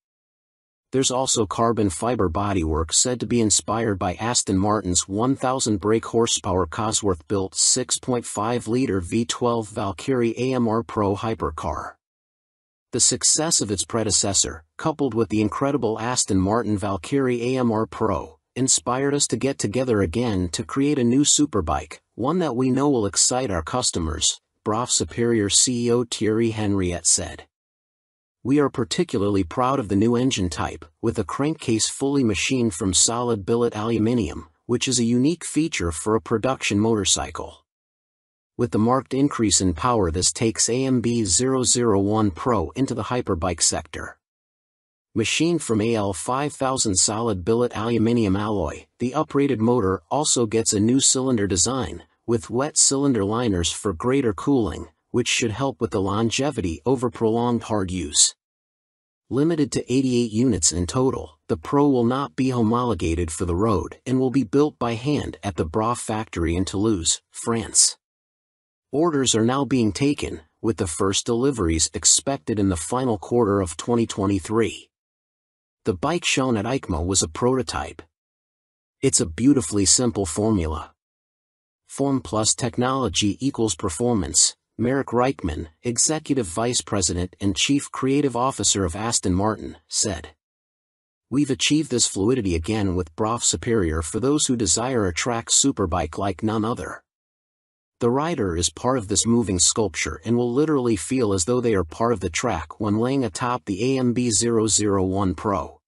There's also carbon fiber bodywork said to be inspired by Aston Martin's 1,000 brake horsepower Cosworth-built 6.5-liter V12 Valkyrie AMR Pro hypercar. The success of its predecessor, coupled with the incredible Aston Martin Valkyrie AMR Pro, inspired us to get together again to create a new superbike, one that we know will excite our customers, BRAF Superior CEO Thierry Henriette said. We are particularly proud of the new engine type, with a crankcase fully machined from solid billet aluminium, which is a unique feature for a production motorcycle. With the marked increase in power, this takes AMB001 Pro into the hyperbike sector. Machined from AL5000 solid billet aluminium alloy, the uprated motor also gets a new cylinder design, with wet cylinder liners for greater cooling, which should help with the longevity over prolonged hard use. Limited to 88 units in total, the Pro will not be homologated for the road and will be built by hand at the BRAF factory in Toulouse, France. Orders are now being taken, with the first deliveries expected in the final quarter of 2023. The bike shown at EICMA was a prototype. It's a beautifully simple formula. Form plus technology equals performance, Marek Reichman, Executive Vice President and Chief Creative Officer of Aston Martin, said. We've achieved this fluidity again with BRAF Superior for those who desire a track superbike like none other. The rider is part of this moving sculpture and will literally feel as though they are part of the track when laying atop the AMB001 Pro.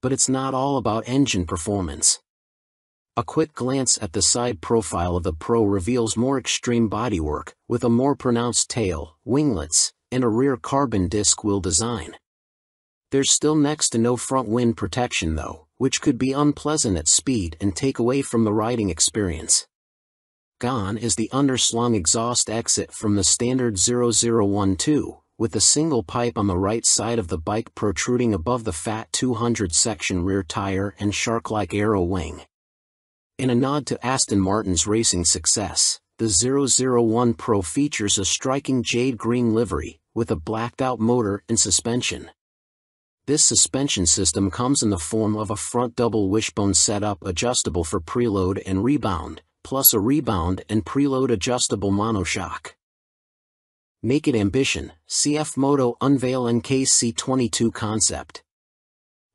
But it's not all about engine performance. A quick glance at the side profile of the Pro reveals more extreme bodywork, with a more pronounced tail, winglets, and a rear carbon disc wheel design. There's still next to no front wind protection though, which could be unpleasant at speed and take away from the riding experience. Gone is the underslung exhaust exit from the standard 001-2, with a single pipe on the right side of the bike protruding above the fat 200 section rear tire and shark-like aero wing. In a nod to Aston Martin's racing success, the 001 Pro features a striking jade green livery, with a blacked-out motor and suspension. This suspension system comes in the form of a front double wishbone setup adjustable for preload and rebound, plus a rebound and preload adjustable monoshock. Naked Ambition, CF Moto unveil NKC22 concept.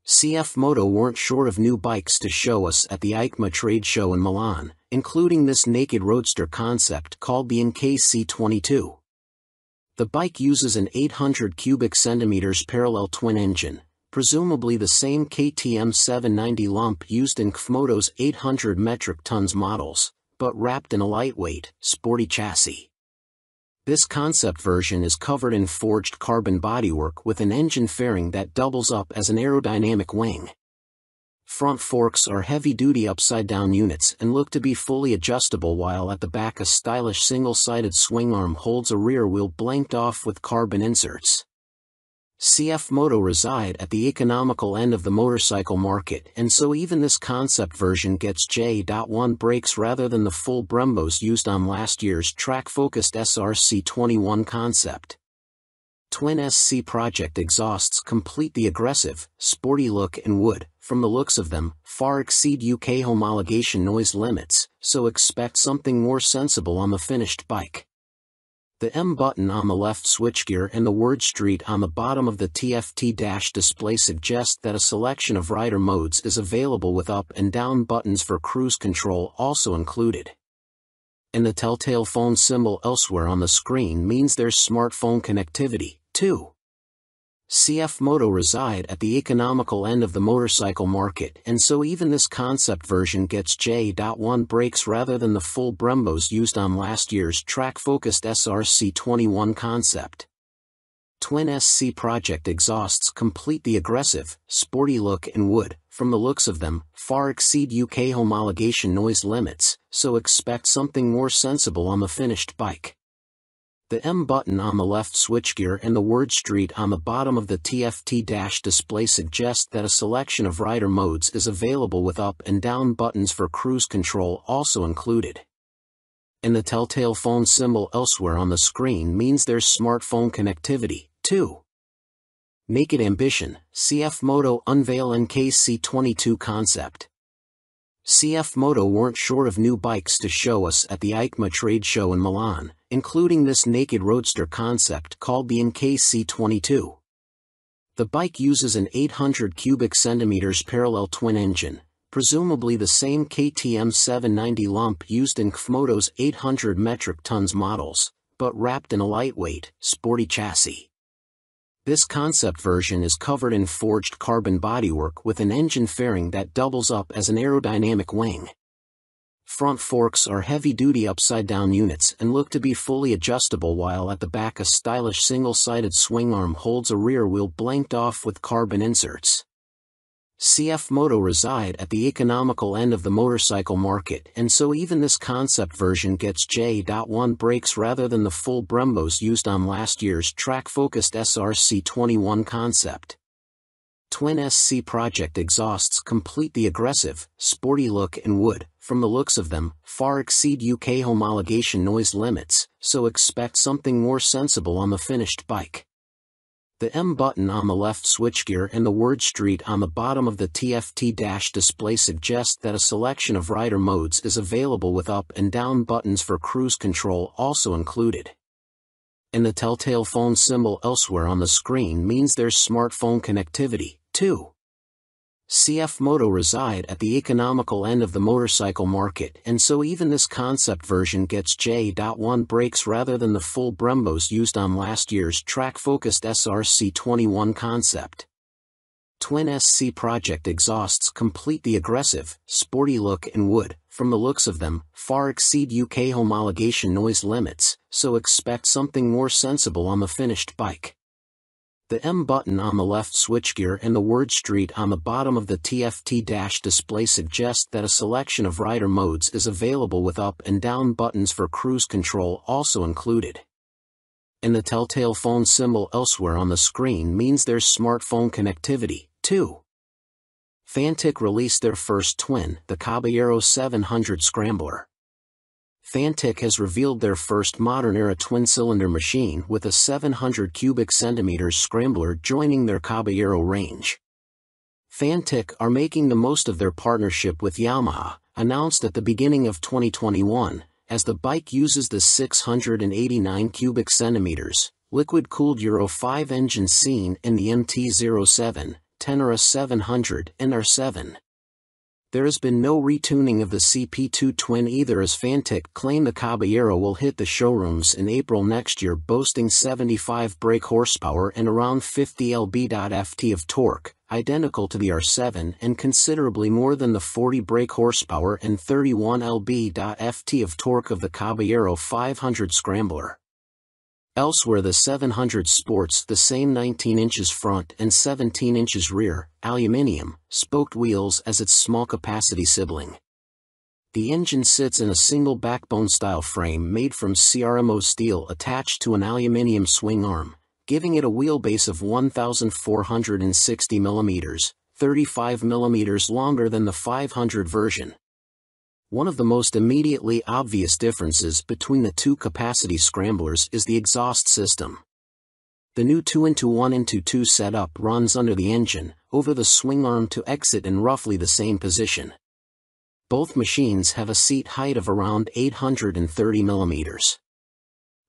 CF Moto weren't short of new bikes to show us at the EICMA trade show in Milan, including this naked roadster concept called the NKC22. The bike uses an 800 cubic centimeters parallel twin engine, presumably the same KTM 790 lump used in KFMoto's 800 metric tons models, but wrapped in a lightweight, sporty chassis. This concept version is covered in forged carbon bodywork with an engine fairing that doubles up as an aerodynamic wing. Front forks are heavy-duty upside-down units and look to be fully adjustable, while at the back a stylish single-sided swing arm holds a rear wheel blanked off with carbon inserts. CF Moto reside at the economical end of the motorcycle market, and so even this concept version gets J.1 brakes rather than the full Brembos used on last year's track-focused SRC21 concept. Twin SC Project exhausts complete the aggressive, sporty look and would, from the looks of them, far exceed UK homologation noise limits, so expect something more sensible on the finished bike. The M button on the left switchgear and the word Street on the bottom of the TFT dash display suggest that a selection of rider modes is available, with up and down buttons for cruise control also included. And the telltale phone symbol elsewhere on the screen means there's smartphone connectivity, too. CF Moto reside at the economical end of the motorcycle market, and so even this concept version gets J.1 brakes rather than the full Brembos used on last year's track-focused SRC21 concept. Twin SC Project exhausts complete the aggressive, sporty look and would, from the looks of them, far exceed UK homologation noise limits, so expect something more sensible on the finished bike. The M button on the left switchgear and the word Street on the bottom of the TFT dash display suggest that a selection of rider modes is available with up and down buttons for cruise control also included. And the telltale phone symbol elsewhere on the screen means there's smartphone connectivity, too. Naked Ambition, CF Moto unveil NKC22 concept. CF Moto weren't short of new bikes to show us at the EICMA trade show in Milan, including this naked roadster concept called the NKC22. The bike uses an 800 cubic centimeters parallel twin engine, presumably the same KTM 790 lump used in CFMoto's 800 metric tons models, but wrapped in a lightweight, sporty chassis. This concept version is covered in forged carbon bodywork with an engine fairing that doubles up as an aerodynamic wing. Front forks are heavy-duty upside-down units and look to be fully adjustable, while at the back a stylish single-sided swing arm holds a rear wheel blanked off with carbon inserts. CF Moto reside at the economical end of the motorcycle market, and so even this concept version gets J.1 brakes rather than the full Brembos used on last year's track-focused SRC21 concept. Twin SC Project exhausts complete the aggressive, sporty look and would, from the looks of them, far exceed UK homologation noise limits, so expect something more sensible on the finished bike. The M button on the left switchgear and the word Street on the bottom of the TFT dash display suggest that a selection of rider modes is available with up and down buttons for cruise control also included. And the telltale phone symbol elsewhere on the screen means there's smartphone connectivity, too. CF Moto reside at the economical end of the motorcycle market, and so even this concept version gets J.1 brakes rather than the full Brembos used on last year's track-focused SRC21 concept. Twin SC Project exhausts complete the aggressive, sporty look and would, from the looks of them, far exceed UK homologation noise limits, so expect something more sensible on the finished bike. The M button on the left switchgear and the word Street on the bottom of the TFT dash display suggest that a selection of rider modes is available with up and down buttons for cruise control also included. And the telltale phone symbol elsewhere on the screen means there's smartphone connectivity, too. Fantic released their first twin, the Caballero 700 Scrambler. Fantic has revealed their first modern-era twin-cylinder machine with a 700 cubic centimeters Scrambler joining their Caballero range. Fantic are making the most of their partnership with Yamaha, announced at the beginning of 2021, as the bike uses the 689 cubic centimeters, liquid-cooled Euro 5 engine seen in the MT-07, Tenere 700 and R7. There has been no retuning of the CP2 twin either, as Fantic claim the Caballero will hit the showrooms in April next year, boasting 75 brake horsepower and around 50 lb.ft of torque, identical to the R7 and considerably more than the 40 brake horsepower and 31 lb.ft of torque of the Caballero 500 Scrambler. Elsewhere, the 700 sports the same 19 inches front and 17 inches rear, aluminium, spoked wheels as its small-capacity sibling. The engine sits in a single backbone-style frame made from CRMO steel attached to an aluminium swing arm, giving it a wheelbase of 1,460 mm, 35 mm longer than the 500 version. One of the most immediately obvious differences between the two capacity scramblers is the exhaust system. The new 2-into-1-into-2 setup runs under the engine, over the swing arm to exit in roughly the same position. Both machines have a seat height of around 830 mm.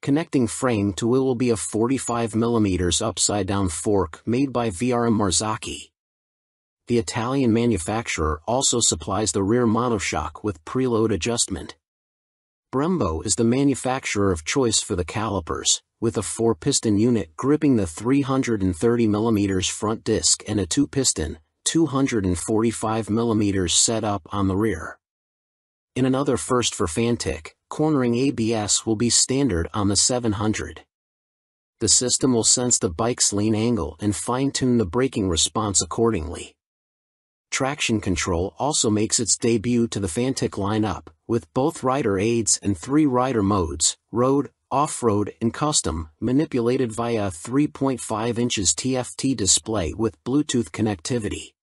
Connecting frame to wheel will be a 45 mm upside-down fork made by VRM Marzocchi. The Italian manufacturer also supplies the rear monoshock with preload adjustment. Brembo is the manufacturer of choice for the calipers, with a 4-piston unit gripping the 330mm front disc and a 2-piston, 245mm setup on the rear. In another first for Fantic, cornering ABS will be standard on the 700. The system will sense the bike's lean angle and fine-tune the braking response accordingly. Traction control also makes its debut to the Fantic lineup, with both rider aids and 3 rider modes, road, off-road and custom, manipulated via a 3.5 inches TFT display with Bluetooth connectivity.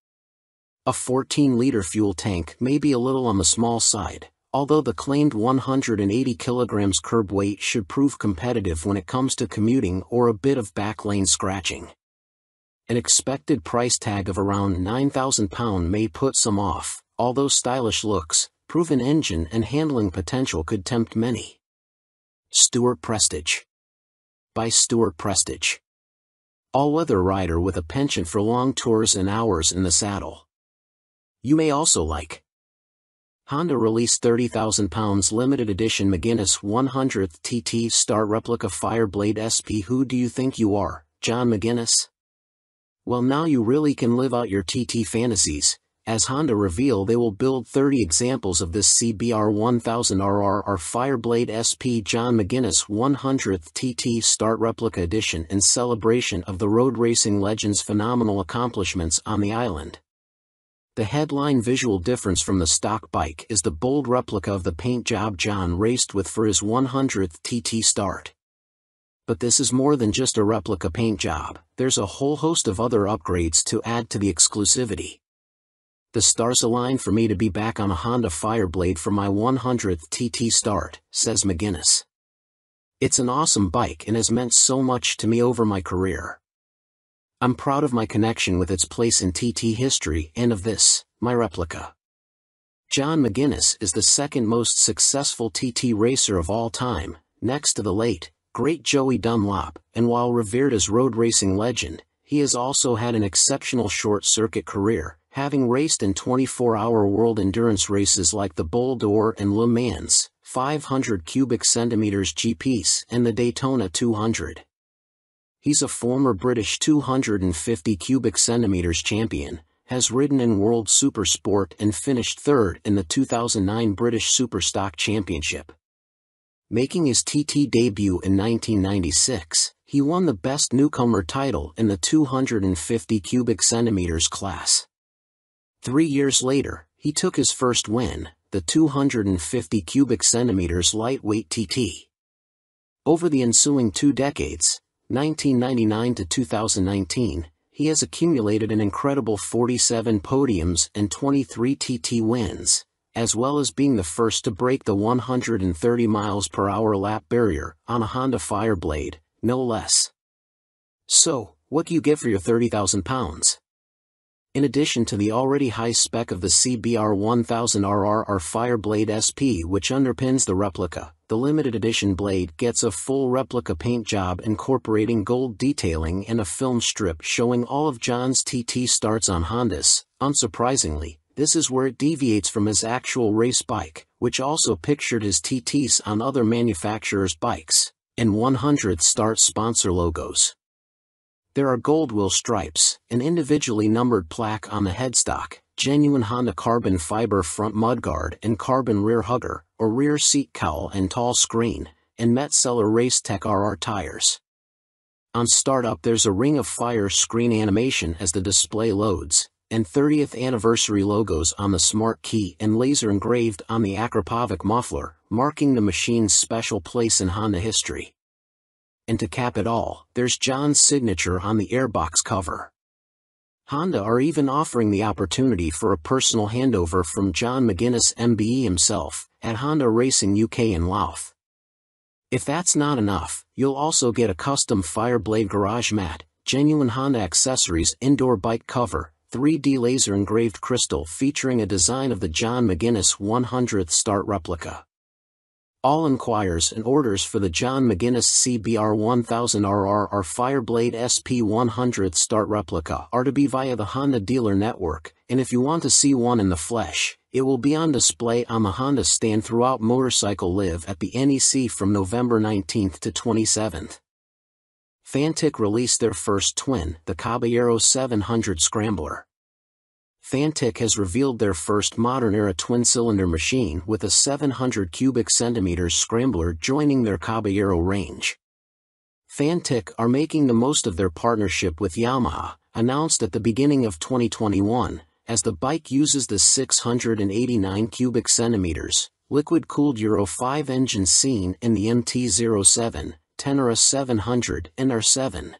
A 14-liter fuel tank may be a little on the small side, although the claimed 180 kilograms curb weight should prove competitive when it comes to commuting or a bit of backlane scratching. An expected price tag of around £9,000 may put some off, although stylish looks, proven engine and handling potential could tempt many. Stuart Prestige. By Stuart Prestige. All-weather rider with a penchant for long tours and hours in the saddle. You may also like. Honda released £30,000 limited edition McGuinness 100th TT Start Replica Fireblade SP. Who do you think you are, John McGuinness? Well, now you really can live out your TT fantasies, as Honda reveal they will build 30 examples of this CBR 1000RR Fireblade SP John McGuinness 100th TT Start Replica Edition in celebration of the road racing legend's phenomenal accomplishments on the island. The headline visual difference from the stock bike is the bold replica of the paint job John raced with for his 100th TT Start. But this is more than just a replica paint job, there's a whole host of other upgrades to add to the exclusivity. The stars align for me to be back on a Honda Fireblade for my 100th TT Start, says McGuinness. It's an awesome bike and has meant so much to me over my career. I'm proud of my connection with its place in TT history and of this, my replica. John McGuinness is the second most successful TT racer of all time, next to the late, great Joey Dunlop, and while revered as road racing legend, he has also had an exceptional short-circuit career, having raced in 24-hour world endurance races like the Bol d'Or and Le Mans, 500 cubic centimeters GPs, and the Daytona 200. He's a former British 250 cubic centimeters champion, has ridden in World Supersport and finished third in the 2009 British Superstock Championship. Making his TT debut in 1996, he won the Best Newcomer title in the 250 cubic centimeters class. 3 years later, he took his first win, the 250 cubic centimeters lightweight TT. Over the ensuing 2 decades, 1999 to 2019, he has accumulated an incredible 47 podiums and 23 TT wins, as well as being the first to break the 130 miles per hour lap barrier on a Honda Fireblade, no less. So, what do you get for your £30,000? In addition to the already high spec of the CBR 1000RR Fireblade SP which underpins the replica, the limited edition blade gets a full replica paint job incorporating gold detailing and a film strip showing all of John's TT starts on Hondas. Unsurprisingly, this is where it deviates from his actual race bike, which also pictured his TTs on other manufacturers' bikes, and 100th Start sponsor logos. There are gold wheel stripes, an individually numbered plaque on the headstock, genuine Honda carbon fiber front mudguard and carbon rear hugger, or rear seat cowl and tall screen, and Metzeler Racetech RR tires. On startup there's a ring of fire screen animation as the display loads, and 30th anniversary logos on the smart key and laser engraved on the Akrapovic muffler, marking the machine's special place in Honda history. And to cap it all, there's John's signature on the airbox cover. Honda are even offering the opportunity for a personal handover from John McGuinness MBE himself, at Honda Racing UK in Louth. If that's not enough, you'll also get a custom Fireblade garage mat, genuine Honda accessories indoor bike cover, 3D laser engraved crystal featuring a design of the John McGuinness 100th Start replica. All inquiries and orders for the John McGuinness CBR 1000RR or Fireblade SP100 Start replica are to be via the Honda dealer network, and if you want to see one in the flesh, it will be on display on the Honda stand throughout Motorcycle Live at the NEC from November 19th to 27th. Fantic released their first twin, the Caballero 700 Scrambler. Fantic has revealed their first modern-era twin-cylinder machine with a 700 cubic centimeters scrambler joining their Caballero range. Fantic are making the most of their partnership with Yamaha, announced at the beginning of 2021, as the bike uses the 689 cubic centimeters, liquid-cooled Euro 5 engine seen in the MT-07, Tenere 700 and R7.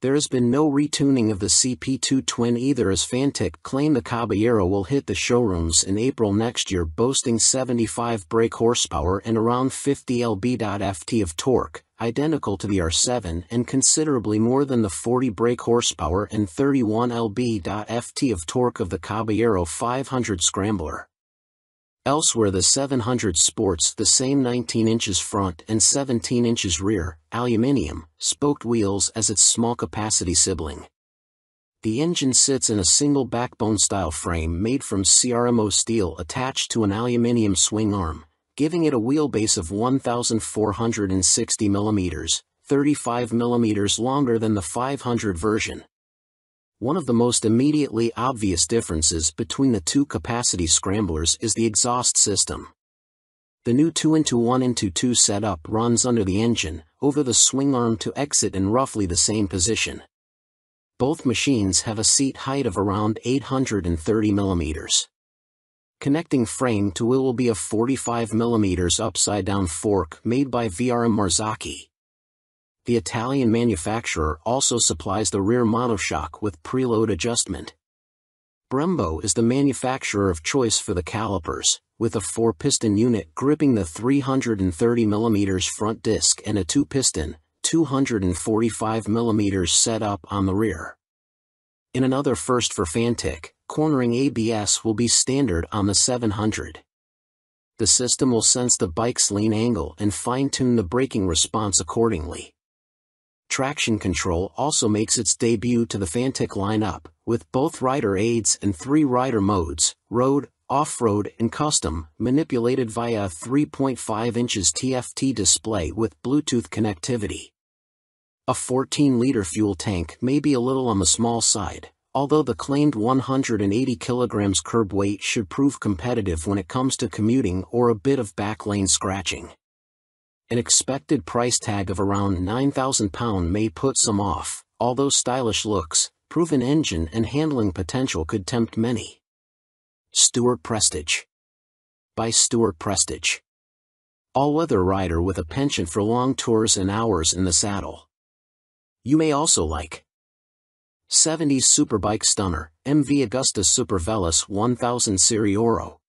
There has been no retuning of the CP2 twin either, as Fantic claim the Caballero will hit the showrooms in April next year, boasting 75 brake horsepower and around 50 lb.ft of torque, identical to the R7 and considerably more than the 40 brake horsepower and 31 lb.ft of torque of the Caballero 500 Scrambler. Elsewhere, the 700 sports the same 19 inches front and 17 inches rear, aluminium, spoked wheels as its small-capacity sibling. The engine sits in a single backbone-style frame made from CRMO steel attached to an aluminium swing arm, giving it a wheelbase of 1,460 mm, 35 mm longer than the 500 version. One of the most immediately obvious differences between the two capacity scramblers is the exhaust system. The new 2-into-1-into-2 setup runs under the engine, over the swing arm to exit in roughly the same position. Both machines have a seat height of around 830 mm. Connecting frame to wheel will be a 45 mm upside-down fork made by VRM Marzocchi. The Italian manufacturer also supplies the rear monoshock with preload adjustment. Brembo is the manufacturer of choice for the calipers, with a 4-piston unit gripping the 330 mm front disc and a 2-piston, 245 mm setup on the rear. In another first for Fantic, cornering ABS will be standard on the 700. The system will sense the bike's lean angle and fine-tune the braking response accordingly. Traction control also makes its debut to the Fantic lineup, with both rider aids and 3 rider modes, road, off-road and custom, manipulated via a 3.5 inches TFT display with Bluetooth connectivity. A 14-liter fuel tank may be a little on the small side, although the claimed 180 kg curb weight should prove competitive when it comes to commuting or a bit of backlane scratching. An expected price tag of around £9,000 may put some off, although stylish looks, proven engine and handling potential could tempt many. Stuart Prestige. By Stuart Prestige. All-weather rider with a penchant for long tours and hours in the saddle. You may also like 70s superbike stunner, MV Agusta Super Veloce 1000 Serie Oro.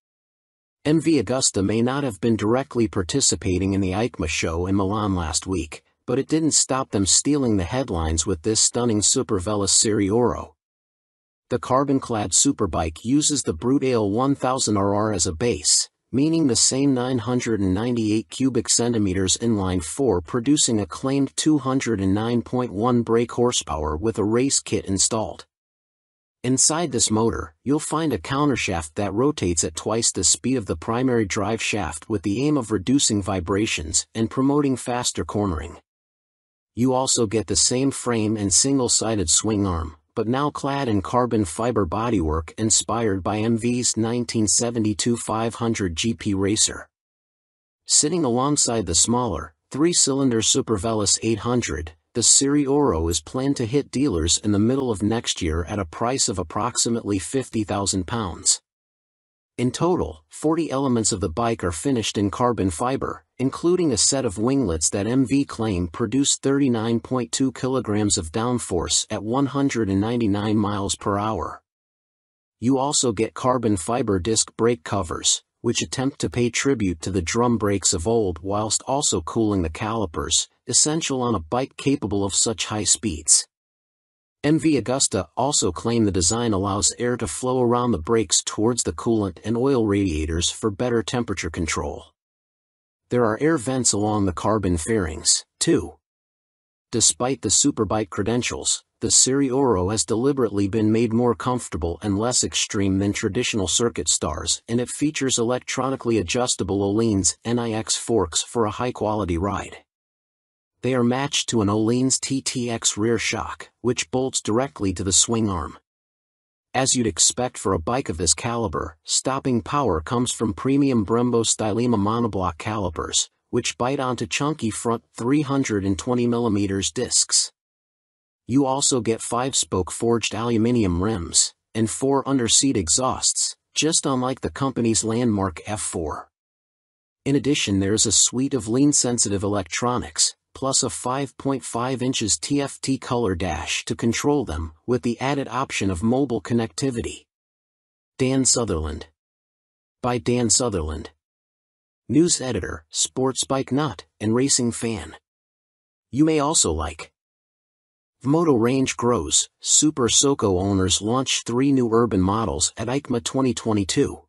MV Agusta may not have been directly participating in the EICMA show in Milan last week, but it didn't stop them stealing the headlines with this stunning Super Veloce Serie Oro. The carbon-clad superbike uses the Brute Ale 1000RR as a base, meaning the same 998 cubic centimeters inline 4, producing a claimed 209.1 brake horsepower with a race kit installed. Inside this motor, you'll find a countershaft that rotates at twice the speed of the primary drive shaft with the aim of reducing vibrations and promoting faster cornering. You also get the same frame and single-sided swing arm, but now clad in carbon fiber bodywork inspired by MV's 1972 500 GP Racer. Sitting alongside the smaller, 3-cylinder Super Veloce 800, the Serie Oro is planned to hit dealers in the middle of next year at a price of approximately £50,000. In total, 40 elements of the bike are finished in carbon fiber, including a set of winglets that MV claim produce 39.2 kilograms of downforce at 199 miles per hour. You also get carbon fiber disc brake covers, which attempt to pay tribute to the drum brakes of old whilst also cooling the calipers, essential on a bike capable of such high speeds. MV Agusta also claim the design allows air to flow around the brakes towards the coolant and oil radiators for better temperature control. There are air vents along the carbon fairings, too. Despite the superbike credentials, the Serie Oro has deliberately been made more comfortable and less extreme than traditional circuit stars, and it features electronically adjustable Öhlins NIX forks for a high-quality ride. They are matched to an Öhlins TTX rear shock, which bolts directly to the swing arm. As you'd expect for a bike of this caliber, stopping power comes from premium Brembo Stylema monoblock calipers, which bite onto chunky front 320mm discs. You also get 5-spoke forged aluminium rims, and 4 under-seat exhausts, just unlike the company's landmark F4. In addition, there's a suite of lean-sensitive electronics, plus a 5.5 inches TFT color dash to control them, with the added option of mobile connectivity. Dan Sutherland. By Dan Sutherland. News editor, sports bike nut, and racing fan. You may also like. Vmoto range grows. Super Soco owners launch 3 new urban models at EICMA 2022.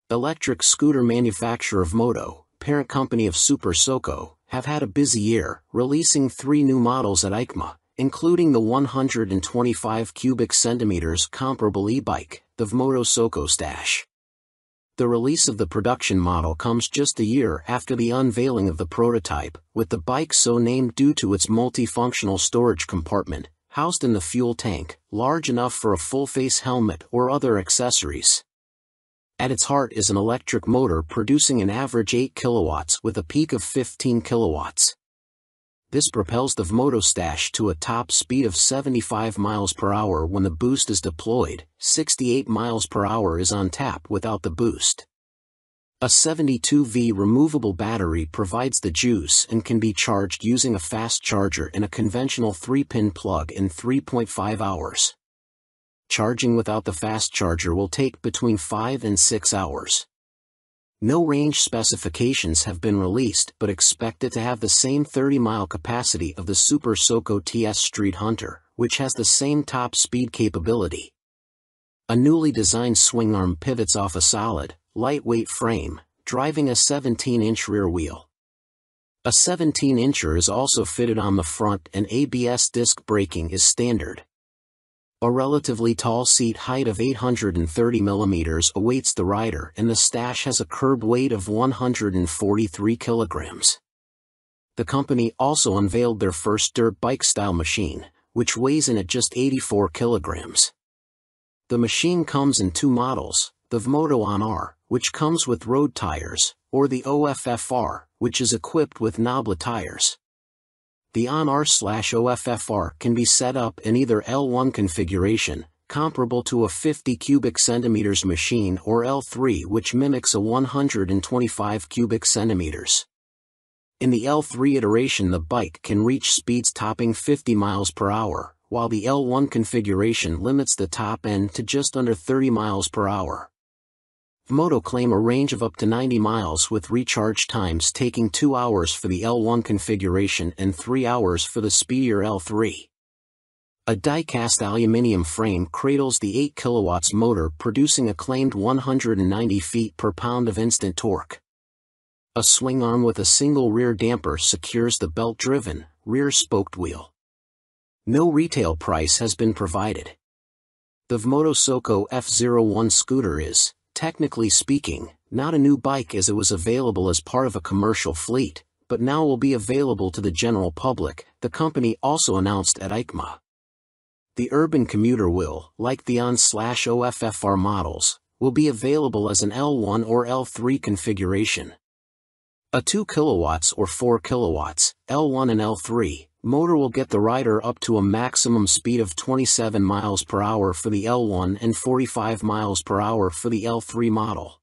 Electric scooter manufacturer Vmoto, parent company of Super Soco, have had a busy year, releasing 3 new models at EICMA, including the 125 cubic centimeters comparable e-bike, the Vmoto Soco Stash. The release of the production model comes just a year after the unveiling of the prototype, with the bike so named due to its multifunctional storage compartment, housed in the fuel tank, large enough for a full-face helmet or other accessories. At its heart is an electric motor producing an average 8 kilowatts with a peak of 15 kilowatts. This propels the Vmoto Stash to a top speed of 75 miles per hour when the boost is deployed. 68 miles per hour is on tap without the boost. A 72V removable battery provides the juice and can be charged using a fast charger and a conventional 3-pin plug in 3.5 hours. Charging without the fast charger will take between 5 and 6 hours. No range specifications have been released, but expect it to have the same 30-mile capacity of the Super Soco TS Street Hunter, which has the same top speed capability. A newly designed swing arm pivots off a solid, lightweight frame, driving a 17-inch rear wheel. A 17-incher is also fitted on the front, and ABS disc braking is standard. A relatively tall seat height of 830 mm awaits the rider, and the Stash has a curb weight of 143 kilograms. The company also unveiled their first dirt bike-style machine, which weighs in at just 84 kilograms. The machine comes in 2 models, the Vmoto On-R, which comes with road tires, or the OFFR, which is equipped with knoblet tires. The On-R/OFFR can be set up in either L1 configuration, comparable to a 50 cubic centimeters machine, or L3, which mimics a 125 cubic centimeters. In the L3 iteration, the bike can reach speeds topping 50 miles per hour, while the L1 configuration limits the top end to just under 30 miles per hour. Vmoto claim a range of up to 90 miles with recharge times taking 2 hours for the L1 configuration and 3 hours for the speedier L3. A die-cast aluminium frame cradles the 8 kilowatts motor, producing a claimed 190 feet per pound of instant torque. A swing arm with a single rear damper secures the belt-driven, rear-spoked wheel. No retail price has been provided. The Vmoto Soco F01 scooter is, technically speaking, not a new bike, as it was available as part of a commercial fleet, but now will be available to the general public, the company also announced at EICMA. The urban commuter will, like the On/OFFR models, will be available as an L1 or L3 configuration. A 2 kilowatts or 4 kilowatts, L1 and L3, motor will get the rider up to a maximum speed of 27 miles per hour for the L1 and 45 miles per hour for the L3 model.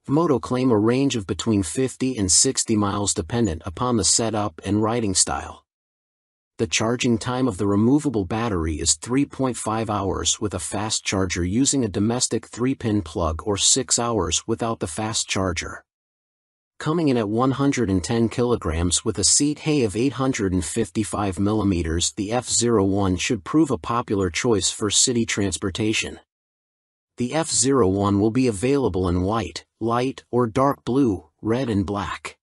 Vmoto claim a range of between 50 and 60 miles dependent upon the setup and riding style. The charging time of the removable battery is 3.5 hours with a fast charger using a domestic 3-pin plug, or 6 hours without the fast charger. Coming in at 110 kilograms with a seat height of 855 millimeters, the F01 should prove a popular choice for city transportation. The F01 will be available in white, light or dark blue, red and black.